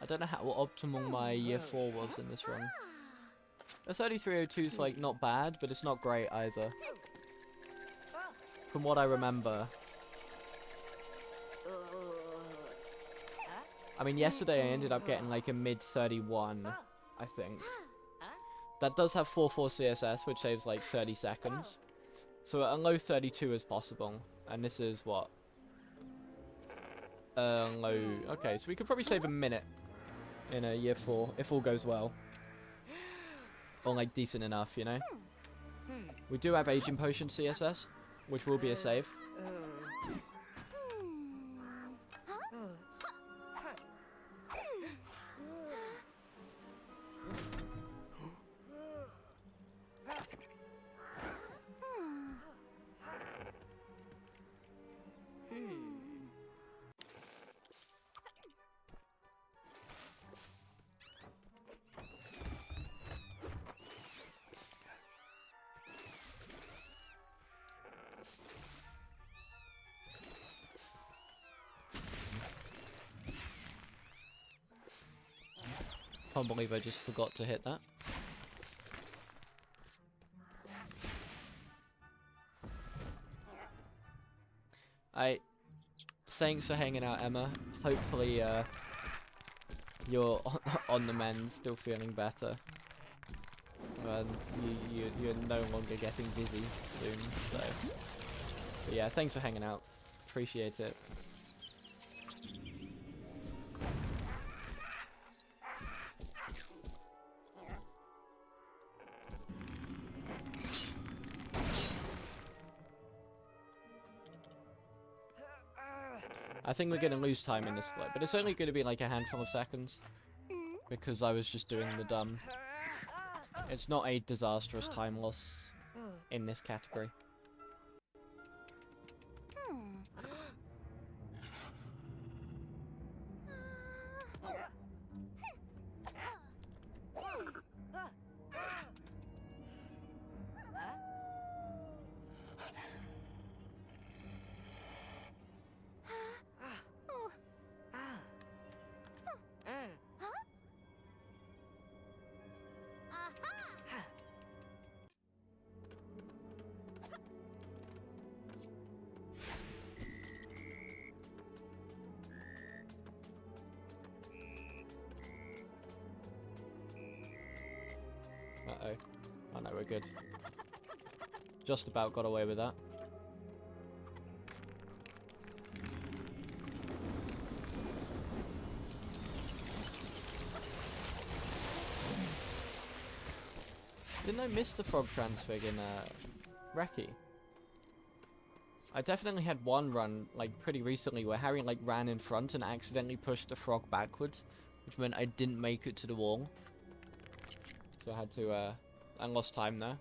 A: I don't know what optimal my year 4 was in this run. The 3302 is like not bad, but it's not great either. From what I remember. I mean, yesterday I ended up getting like a mid 31, I think. That does have 4.4 CSS, which saves like 30 seconds. So a low 32 is possible. And this is what? Low... Okay, so we could probably save a minute in a year 4, if all goes well. Or like decent enough, you know? We do have Aging Potion CSS, which will be a save. Can't believe I just forgot to hit that. Thanks for hanging out, Emma. Hopefully, you're on the mend, still feeling better. And you're no longer getting dizzy soon, so... But yeah, thanks for hanging out. Appreciate it. I think we're going to lose time in this split, but it's only going to be like a handful of seconds. Because I was just doing the dumb. It's not a disastrous time loss in this category. Uh-oh. Oh no, we're good. Just about got away with that. Didn't I miss the frog transfig in Reki? I definitely had one run, like, pretty recently where Harry, like, ran in front and accidentally pushed the frog backwards, which meant I didn't make it to the wall. So I had to, I lost time there.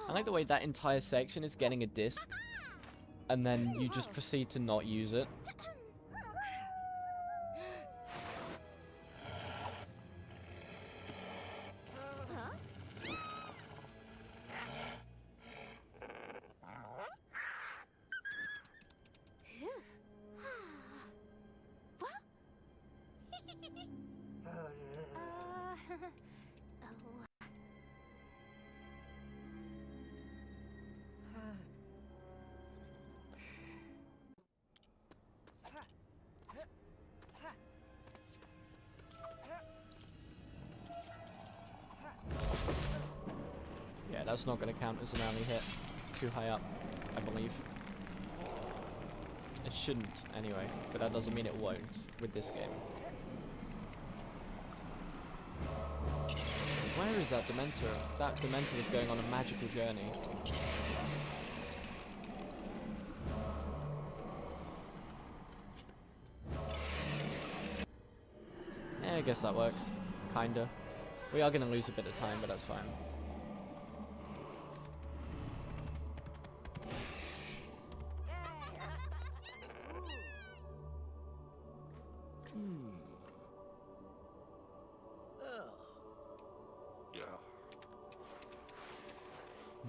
A: I like the way that entire section is getting a disc, and then you just proceed to not use it. Yeah, that's not going to count as an early hit. Too high up, I believe. It shouldn't, anyway, but that doesn't mean it won't with this game. Where is that Dementor? That Dementor is going on a magical journey. Yeah, I guess that works. Kinda. We are gonna lose a bit of time, but that's fine.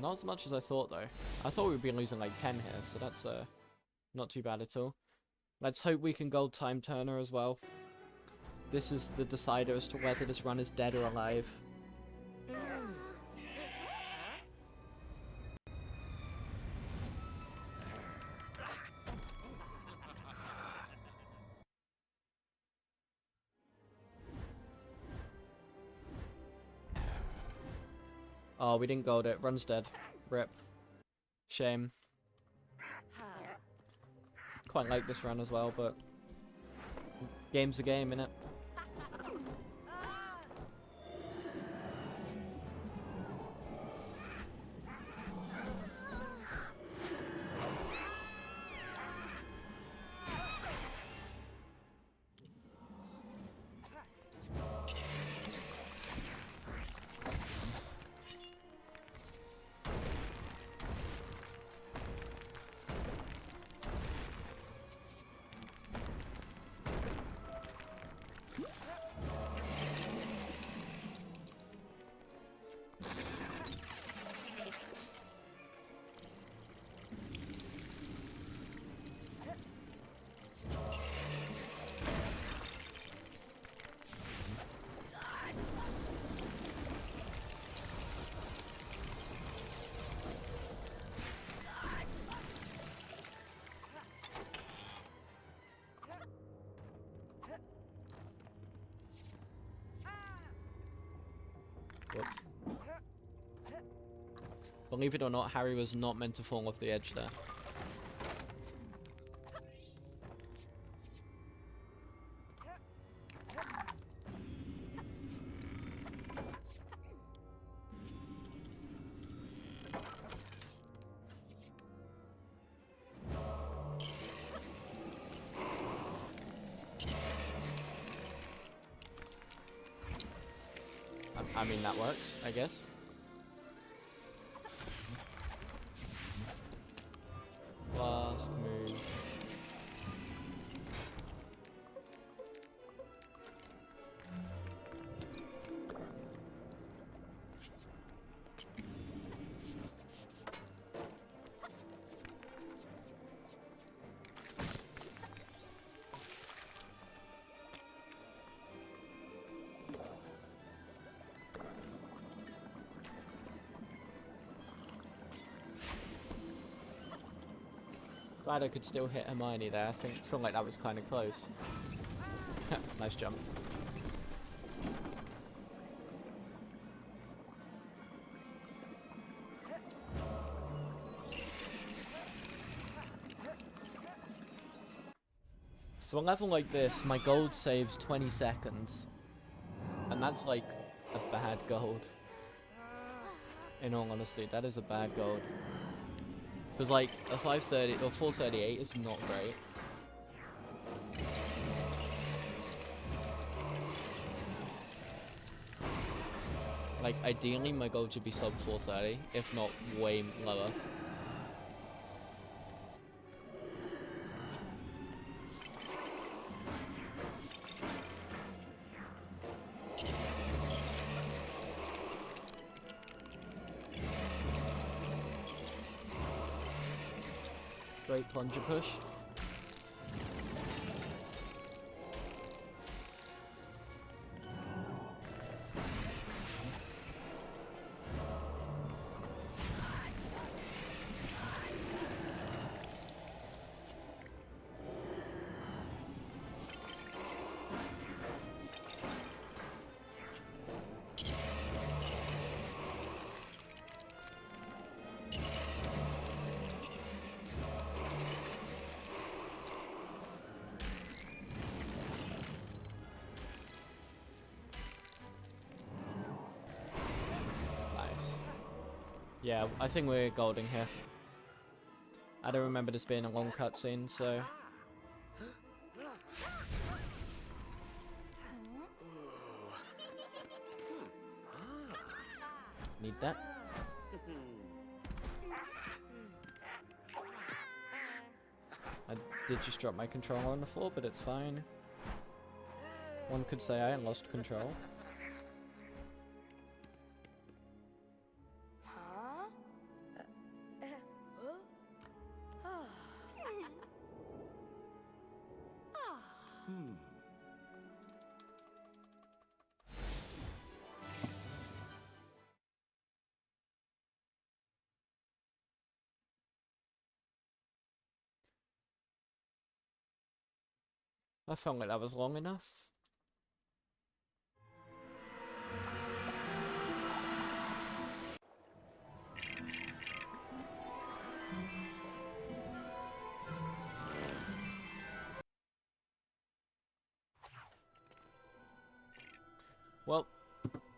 A: Not as much as I thought, though. I thought we'd be losing like 10 here, so that's not too bad at all. Let's hope we can gold time turner as well. This is the decider as to whether this run is dead or alive. Oh, we didn't gold it. Run's dead. Rip. Shame. Quite like this run as well, but game's a game, innit? Whoops. Believe it or not, Harry was not meant to fall off the edge there. I mean, that works, I guess. Last move. Glad I could still hit Hermione there. I feel like that was kind of close. Nice jump. So a level like this, my gold saves 20 seconds. And that's like a bad gold. In all honesty, that is a bad gold. Because like a 530 or 438 is not great. Like ideally my gold should be sub 430, if not way lower. Great plunger push. Yeah, I think we're golding here. I don't remember this being a long cutscene, so... Need that. I did just drop my controller on the floor, but it's fine. One could say I lost control. I felt like that was long enough. Well,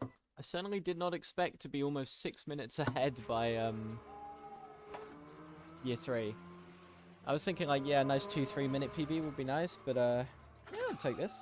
A: I certainly did not expect to be almost 6 minutes ahead by year 3. I was thinking like, yeah, a nice 2-3 minute PB would be nice, but yeah, I'll take this.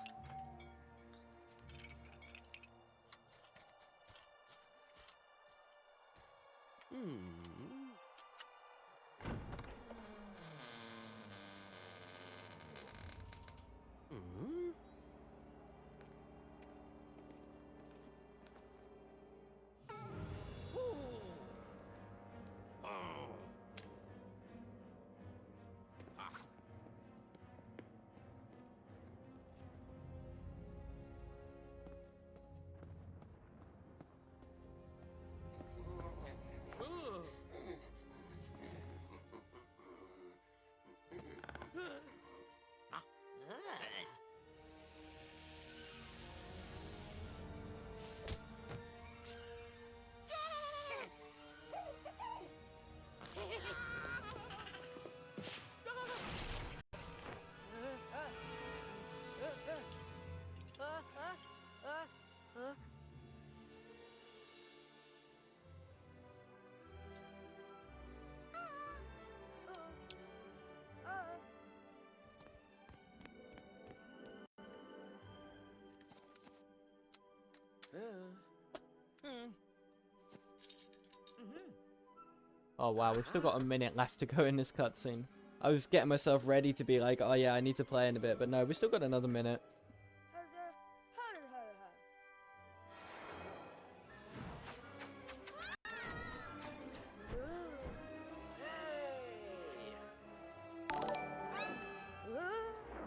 A: Oh wow, we've still got a minute left to go in this cutscene. I was getting myself ready to be like, oh yeah, I need to play in a bit, but no, we still got another minute.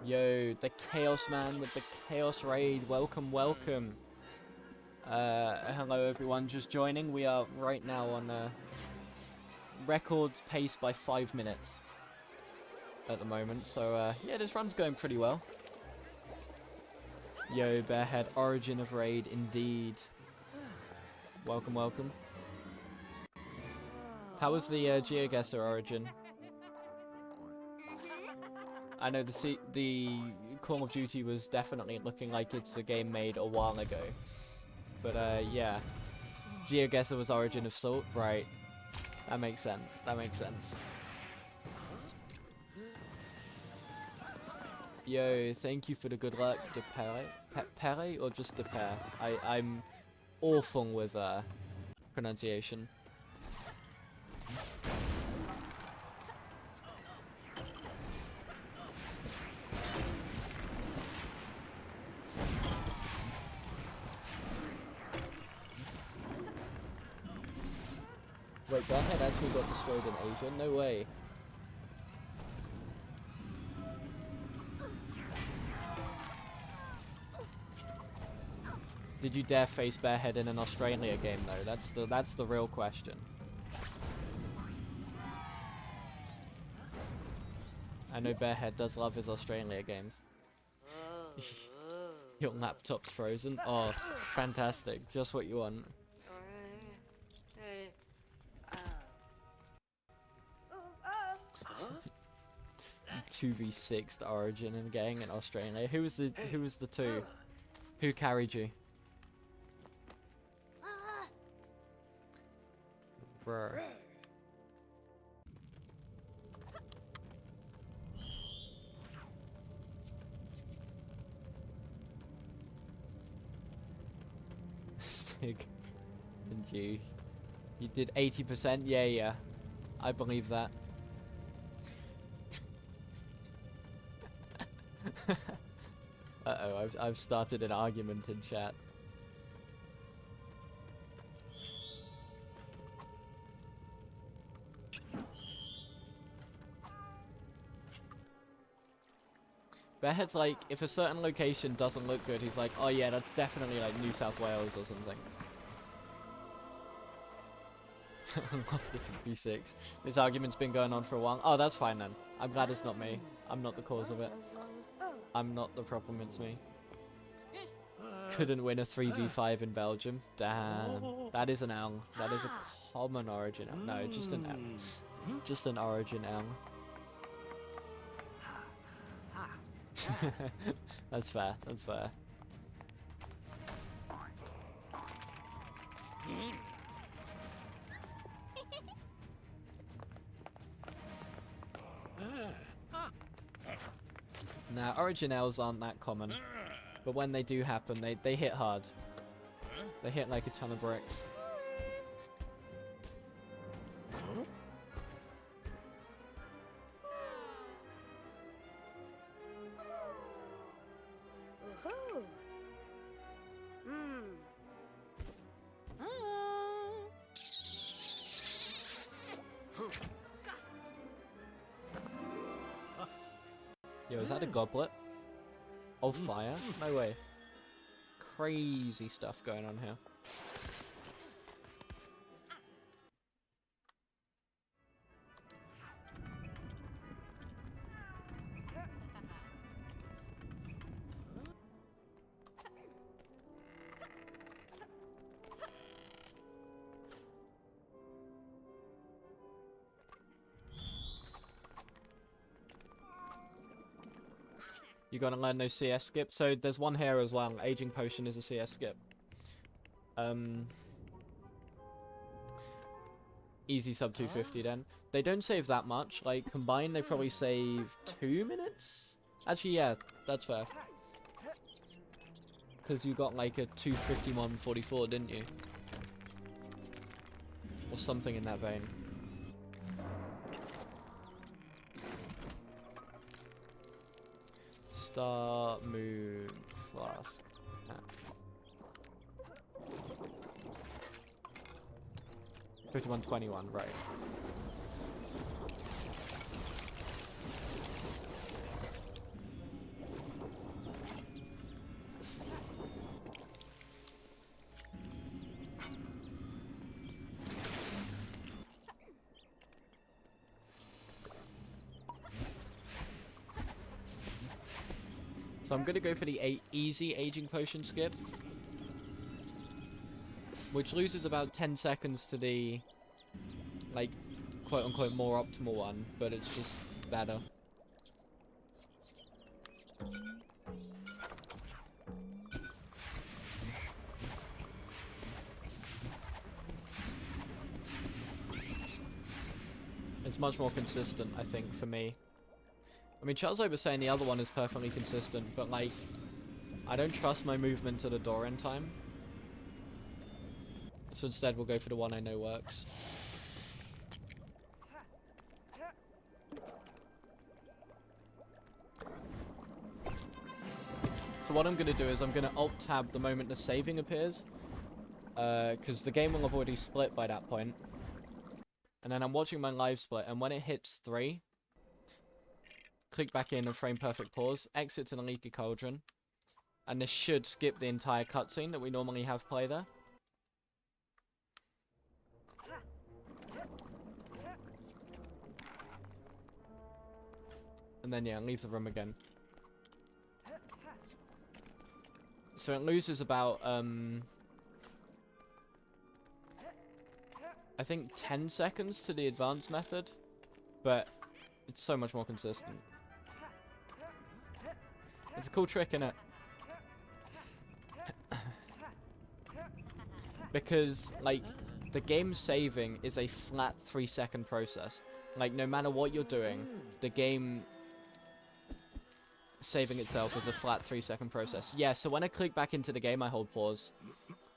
A: Yo, the Chaos Man with the Chaos Raid. Welcome, welcome. Hello everyone just joining. We are right now on record pace by 5 minutes at the moment. So yeah, this run's going pretty well. Yo, Bearhead, origin of Raid, indeed. Welcome, welcome. How was the GeoGuessr origin? I know the Call of Duty was definitely looking like it's a game made a while ago. But yeah, GeoGuessr was Origin of Salt, right? That makes sense. That makes sense. Yo, thank you for the good luck, Depere. Pere or just Depere? I'm awful with pronunciation. Wait, Darkhead actually got destroyed in Asia? No way. Did you dare face Bearhead in an Australia game though? That's the real question. I know Bearhead does love his Australia games. Your laptop's frozen? Oh, fantastic. Just what you want. 2v6 the Origin and gang in Australia. Who was the two? Who carried you? Bruh. Stig and you. You did 80%? Yeah, yeah. I believe that. Uh-oh, I've started an argument in chat. Bearhead's like, if a certain location doesn't look good, he's like, oh yeah, that's definitely like New South Wales or something. Lost it in B6. This argument's been going on for a while. Oh, that's fine then. I'm glad it's not me. I'm not the cause of it. I'm not the problem, it's me. Couldn't win a 3v5 in Belgium. Damn. That is an L. That is a common origin L. No, just an L. Just an origin L. That's fair, that's fair. Nah, origin Ls aren't that common. But when they do happen, they hit hard. They hit like a ton of bricks. Yo, is that a goblet? Oh, fire? No way. Crazy stuff going on here. You gotta learn no CS skip. So there's one here as well. Aging Potion is a CS skip. Easy sub 250 then. They don't save that much. Like, combined, they probably save 2 minutes? Actually, yeah, that's fair. Because you got like a 251.44, didn't you? Or something in that vein. Star, moon, flask. 51.21, right. So I'm gonna go for the easy aging potion skip, which loses about 10 seconds to the, like, quote-unquote more optimal one, but it's just better. It's much more consistent, I think, for me. I mean, Charles was saying the other one is perfectly consistent, but, like, I don't trust my movement to the door in time. So instead, we'll go for the one I know works. So what I'm going to do is I'm going to alt-tab the moment the saving appears. Because the game will have already split by that point. And then I'm watching my live split, and when it hits 3... click back in and frame perfect pause, exit to the leaky cauldron, and this should skip the entire cutscene that we normally have play there. And then yeah, leave the room again. So it loses about, I think 10 seconds to the advanced method, but it's so much more consistent. It's a cool trick, innit? Because, like, the game saving is a flat 3-second process. Like, no matter what you're doing, the game saving itself is a flat 3-second process. Yeah, so when I click back into the game, I hold pause.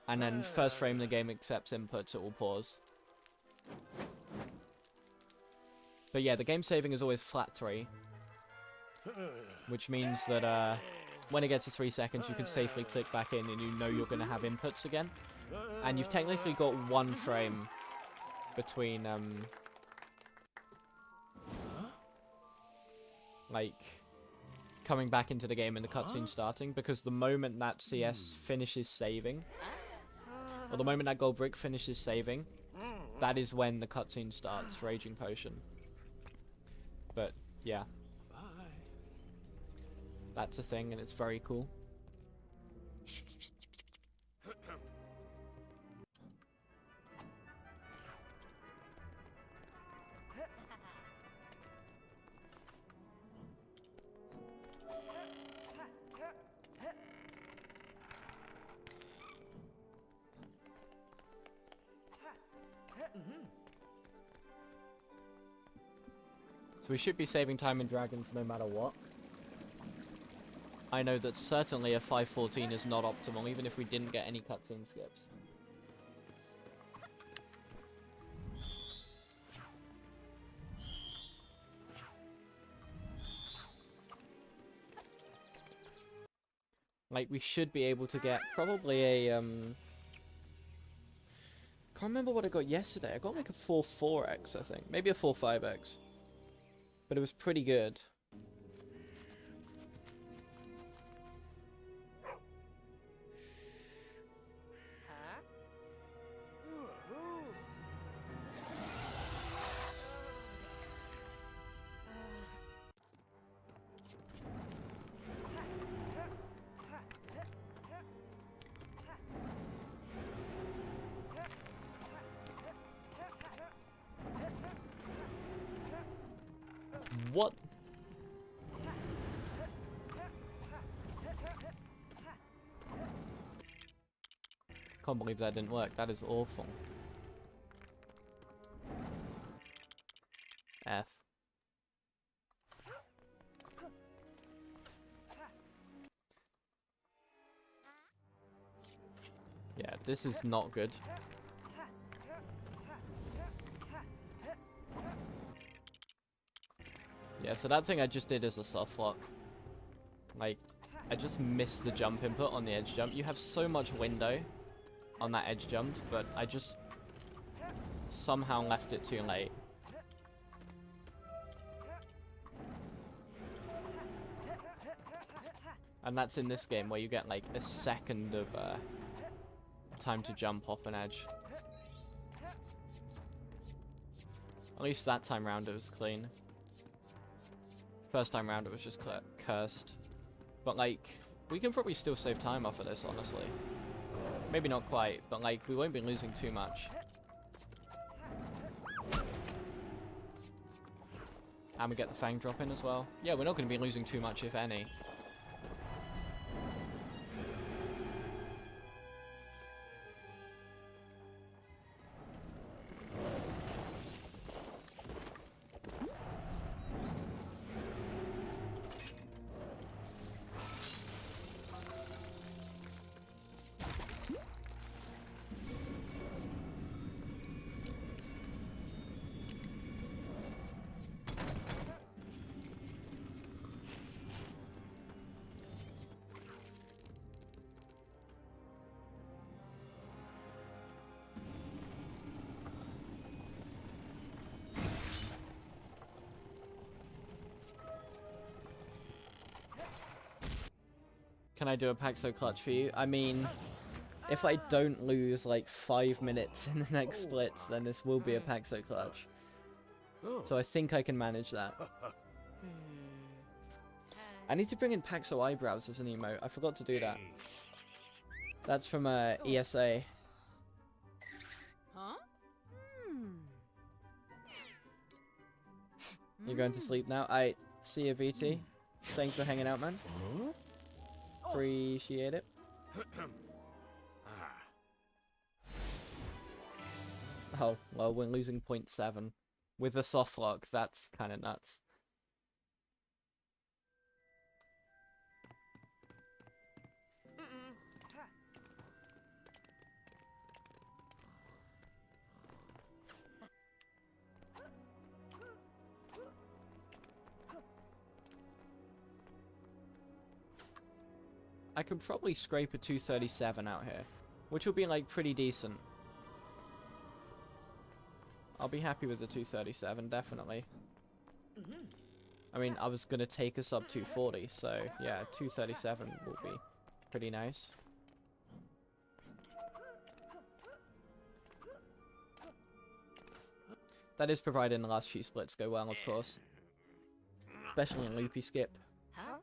A: And then first frame the game accepts inputs, it will pause. But yeah, the game saving is always flat 3. Which means that when it gets to 3 seconds, you can safely click back in and you know you're going to have inputs again. And you've technically got 1 frame between, like, coming back into the game and the cutscene starting, because the moment that CS finishes saving, or the moment that gold brick finishes saving, that is when the cutscene starts for Aging Potion. But, yeah. That's a thing, and it's very cool. So we should be saving time in Dragons no matter what. I know that certainly a 5:14 is not optimal, even if we didn't get any cutscene skips. Like, we should be able to get probably a, can't remember what I got yesterday. I got like a 4.4x, I think. Maybe a 4.5x. But it was pretty good. What? Can't believe that didn't work. That is awful. F. Yeah, this is not good. Yeah, so that thing I just did is a soft lock. Like, I just missed the jump input on the edge jump. You have so much window on that edge jump, but I just somehow left it too late. And that's in this game where you get like a second of time to jump off an edge. At least that time round it was clean. First time round it was just cursed. But like, we can probably still save time off of this, honestly. Maybe not quite, but like, we won't be losing too much. And we get the Fang drop in as well. Yeah, we're not going to be losing too much, if any. Can I do a Paxo clutch for you? I mean, if I don't lose like 5 minutes in the next splits, then this will be a Paxo clutch. So I think I can manage that. I need to bring in Paxo eyebrows as an emote. I forgot to do that. That's from ESA. You're going to sleep now? I see you, VT. Thanks for hanging out, man. Appreciate it. Oh, well, we're losing 0.7. With a soft lock, that's kind of nuts. I could probably scrape a 237 out here, which will be like pretty decent. I'll be happy with the 237, definitely. I mean, I was gonna take us up 240, so yeah, 237 will be pretty nice. That is providing the last few splits go well, of course. Especially in loopy skip.
B: Huh?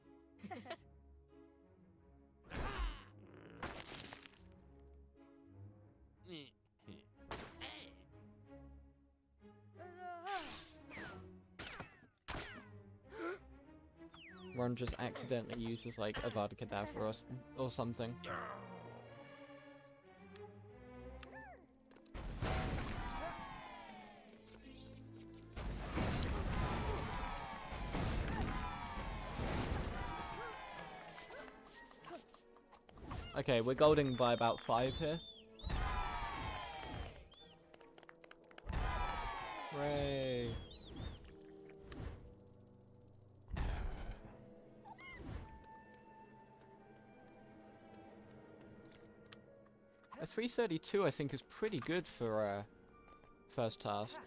A: Ron just accidentally uses like Avada Kedavra or something. Okay, we're golding by about 5 here. Hooray! A 332 I think is pretty good for first task.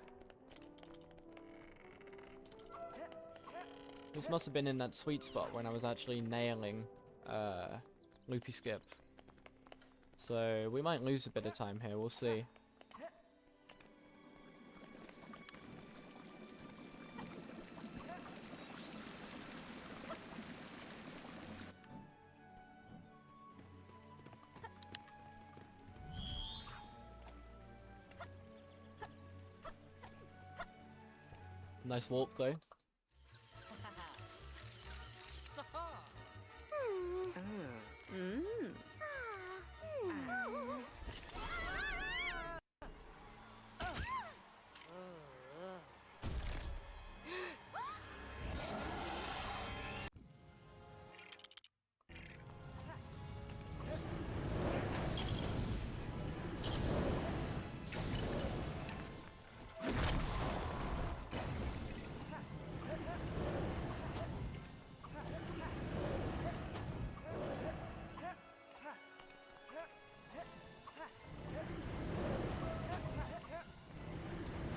A: This must have been in that sweet spot when I was actually nailing loopy skip. So we might lose a bit of time here, we'll see. Nice warp though.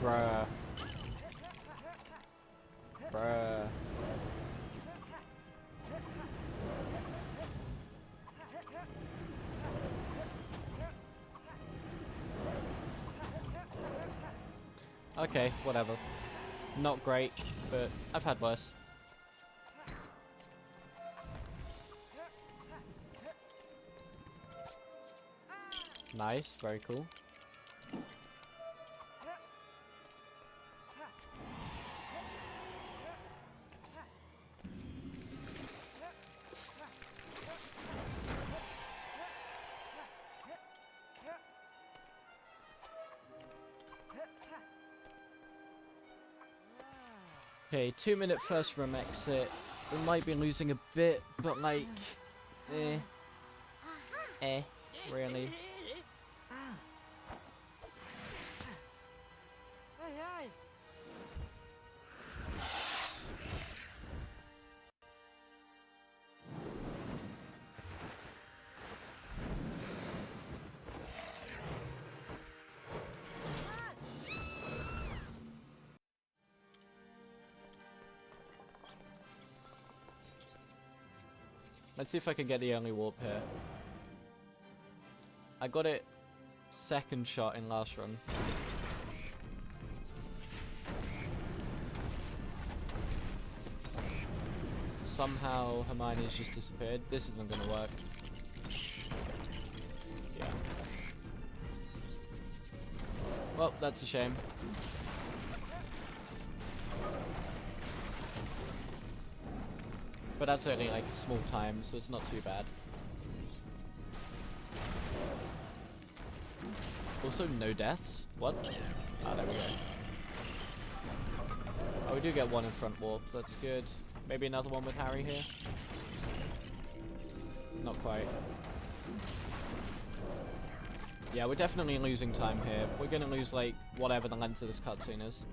A: Bruh. Bruh. Okay, whatever. Not great, but I've had worse. Nice, very cool. Okay, 2-minute first room exit. We might be losing a bit, but like, really. Let's see if I can get the early warp here. I got it second shot in last run. Somehow Hermione's just disappeared. This isn't gonna work. Yeah. Well, that's a shame. But that's only like a small time, so it's not too bad. Also, no deaths? What? Ah, there we go. Oh, we do get one in front warp, that's good. Maybe another one with Harry here? Not quite. Yeah, we're definitely losing time here. We're gonna lose, like, whatever the length of this cutscene is.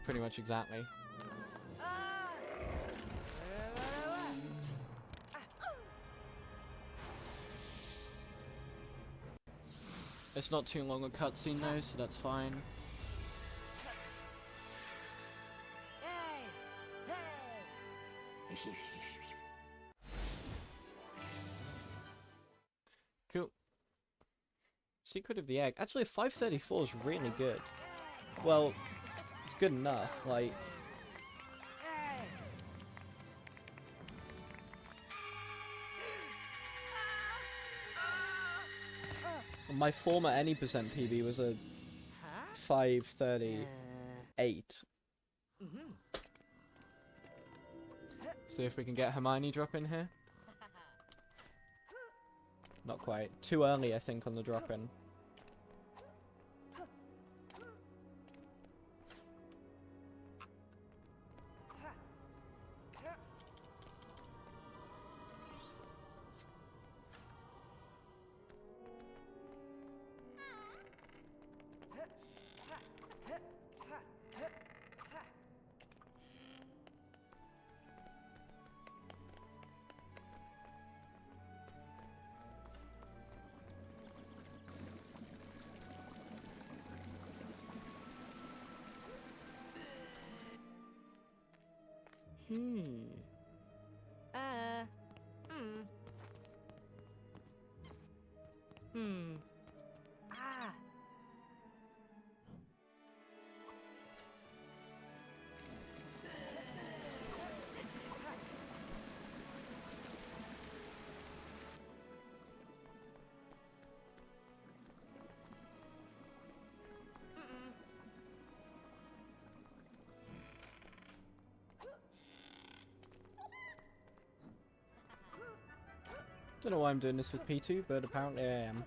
A: Pretty much exactly. It's not too long a cutscene though, so that's fine. Cool. Secret of the Egg. Actually, 534 is really good. Well, it's good enough, like... My former any percent PB was a 538. See if we can get Hermione drop in here. Not quite. Too early, I think, on the drop in. Don't know why I'm doing this with P2, but apparently I am.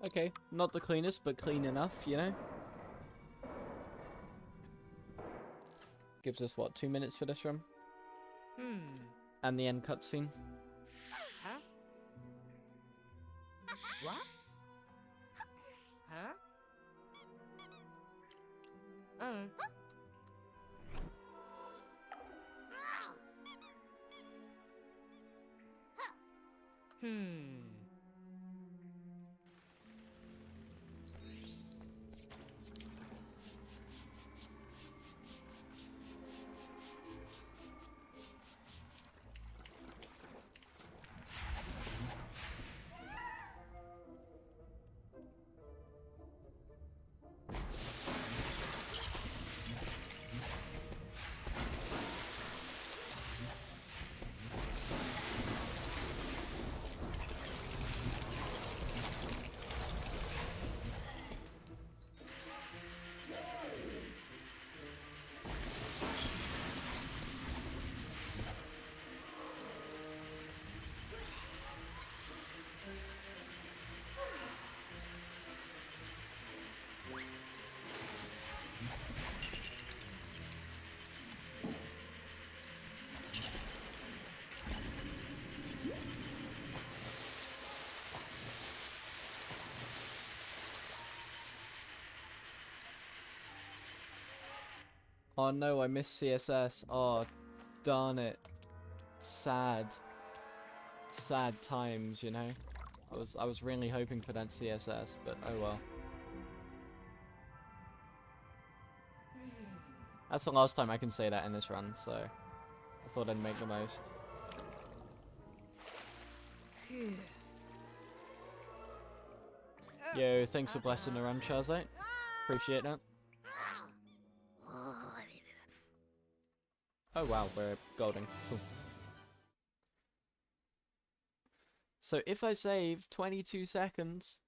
A: Okay, not the cleanest, but clean enough, you know? Gives us, what, 2 minutes for this room? And the end cutscene.
B: Huh? What? Huh?
A: Oh no, I missed CSS. Oh, darn it. Sad. Sad times, you know? I was really hoping for that CSS, but oh well. That's the last time I can say that in this run, so I thought I'd make the most. Yo, thanks for blessing the run, Charzite. Appreciate that. Oh wow, we're golding. Cool. So if I save 22 seconds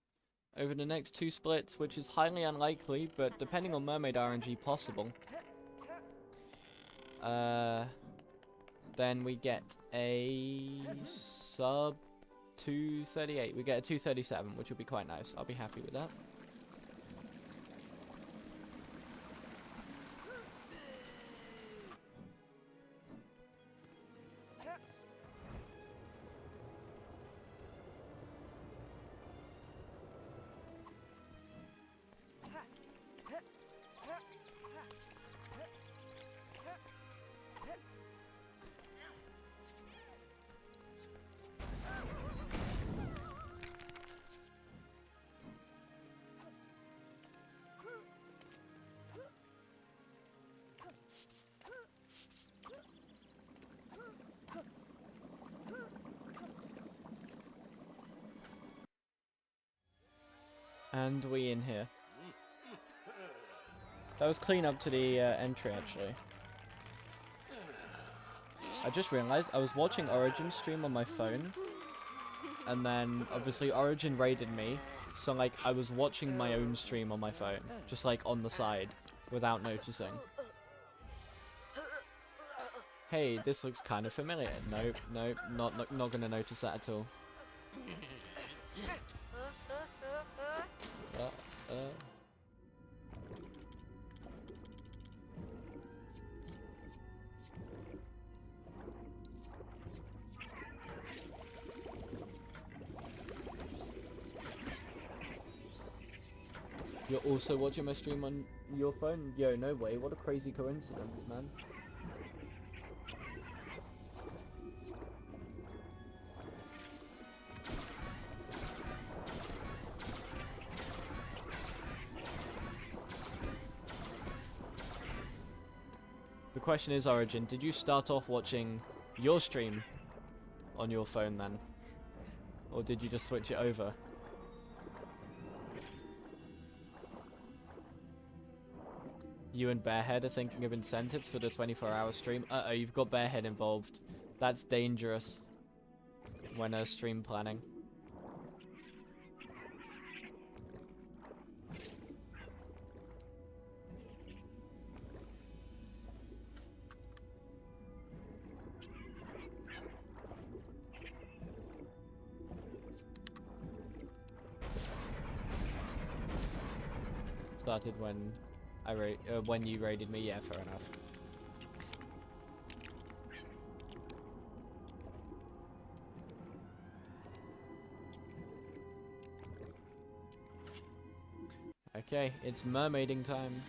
A: over the next 2 splits, which is highly unlikely, but depending on Mermaid RNG possible, then we get a sub 238. We get a 237, which will be quite nice. I'll be happy with that. And we in here. That was clean up to the entry, actually. I just realized I was watching Origin stream on my phone, and then obviously Origin raided me, so like I was watching my own stream on my phone, just like on the side, without noticing. Hey, this looks kind of familiar. Nope, nope, not gonna notice that at all. You're also watching my stream on your phone? Yo, no way. What a crazy coincidence, man. The question is, Origin, did you start off watching your stream on your phone then? Or did you just switch it over? You and Bearhead are thinking of incentives for the 24-hour stream? Uh-oh, you've got Bearhead involved. That's dangerous when stream planning. Started when when you raided me. Yeah, fair enough. Okay, it's mermaiding time.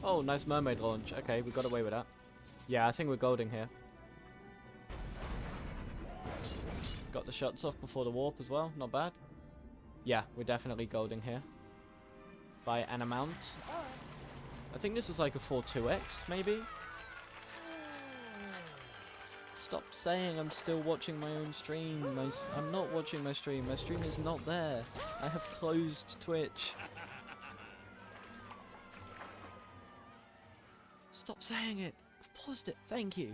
A: Oh, nice mermaid launch. Okay, we got away with that. Yeah, I think we're golding here. Got the shots off before the warp as well. Not bad. Yeah, we're definitely golding here. By an amount. I think this is like a 4-2x, maybe? Stop saying I'm still watching my own stream. I'm not watching my stream. My stream is not there. I have closed Twitch. saying it. I've paused it. Thank you.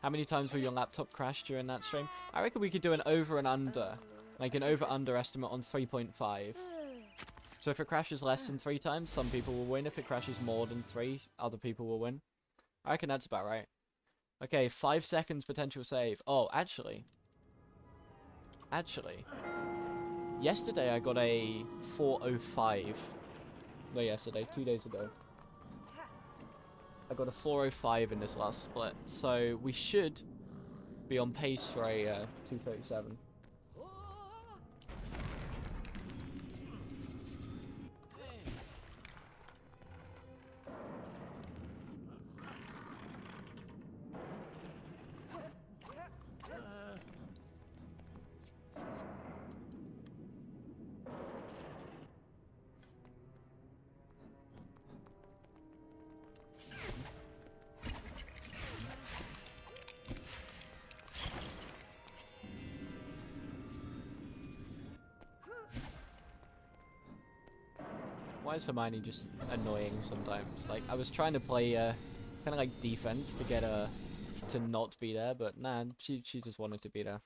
A: How many times will your laptop crash during that stream? I reckon we could do an over and under. Like an over-under estimate on 3.5. So if it crashes less than 3 times, some people will win. If it crashes more than 3, other people will win. I reckon that's about right. Okay, 5 seconds potential save. Oh, actually. Yesterday I got a 405. No, yesterday, 2 days ago. I got a 405 in this last split. So we should be on pace for a 237. Why is Hermione just annoying sometimes? Like, I was trying to play, kind of like defense to get her to not be there, but nah, she just wanted to be there.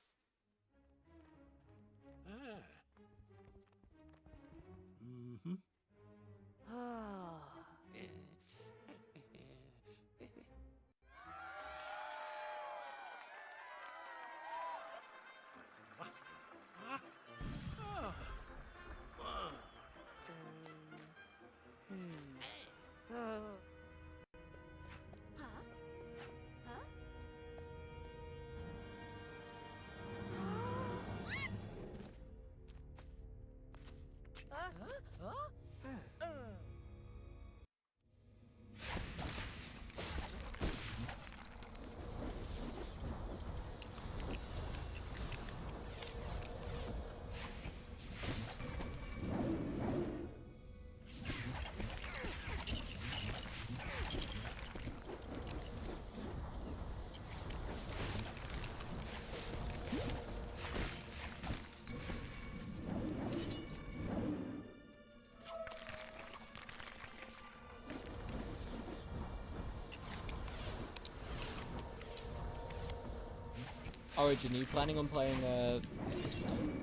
A: Origin, are you planning on playing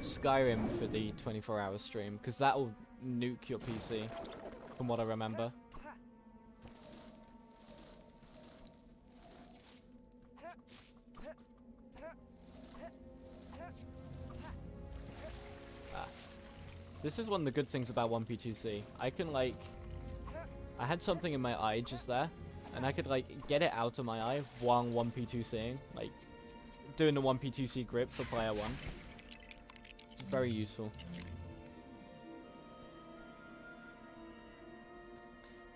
A: Skyrim for the 24-hour stream? Because that'll nuke your PC, from what I remember. This is one of the good things about 1P2C. I can, like... I had something in my eye just there, and I could, like, get it out of my eye while 1P2Cing. Like, doing the 1P2C grip for player 1. It's very useful.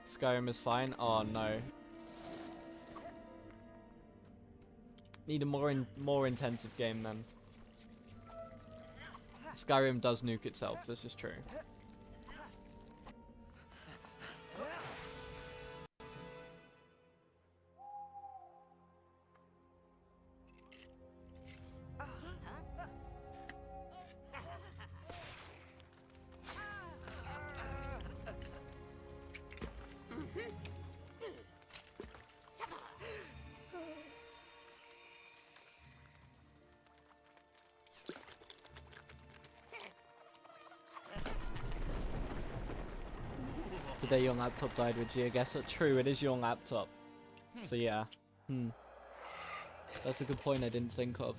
A: Skyrim is fine. Oh no. Need a more intensive game then. Skyrim does nuke itself, this is true. Today your laptop died with you, I guess. True, it is your laptop. So yeah. That's a good point I didn't think of.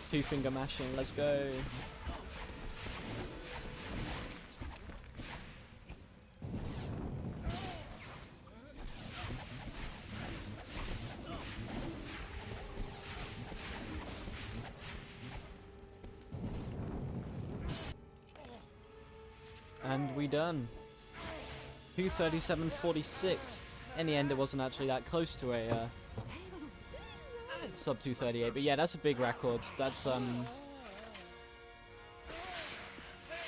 A: Two-finger mashing, let's go. And we done. 237.46. In the end, it wasn't actually that close to a sub 238, but yeah, that's a big record. That's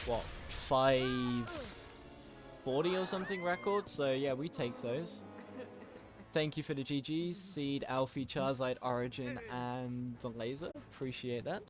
A: what, 40 or something record, so yeah, we take those. Thank you for the GGs, Seed, Alfie, Charizard, Origin, and the Laser. Appreciate that.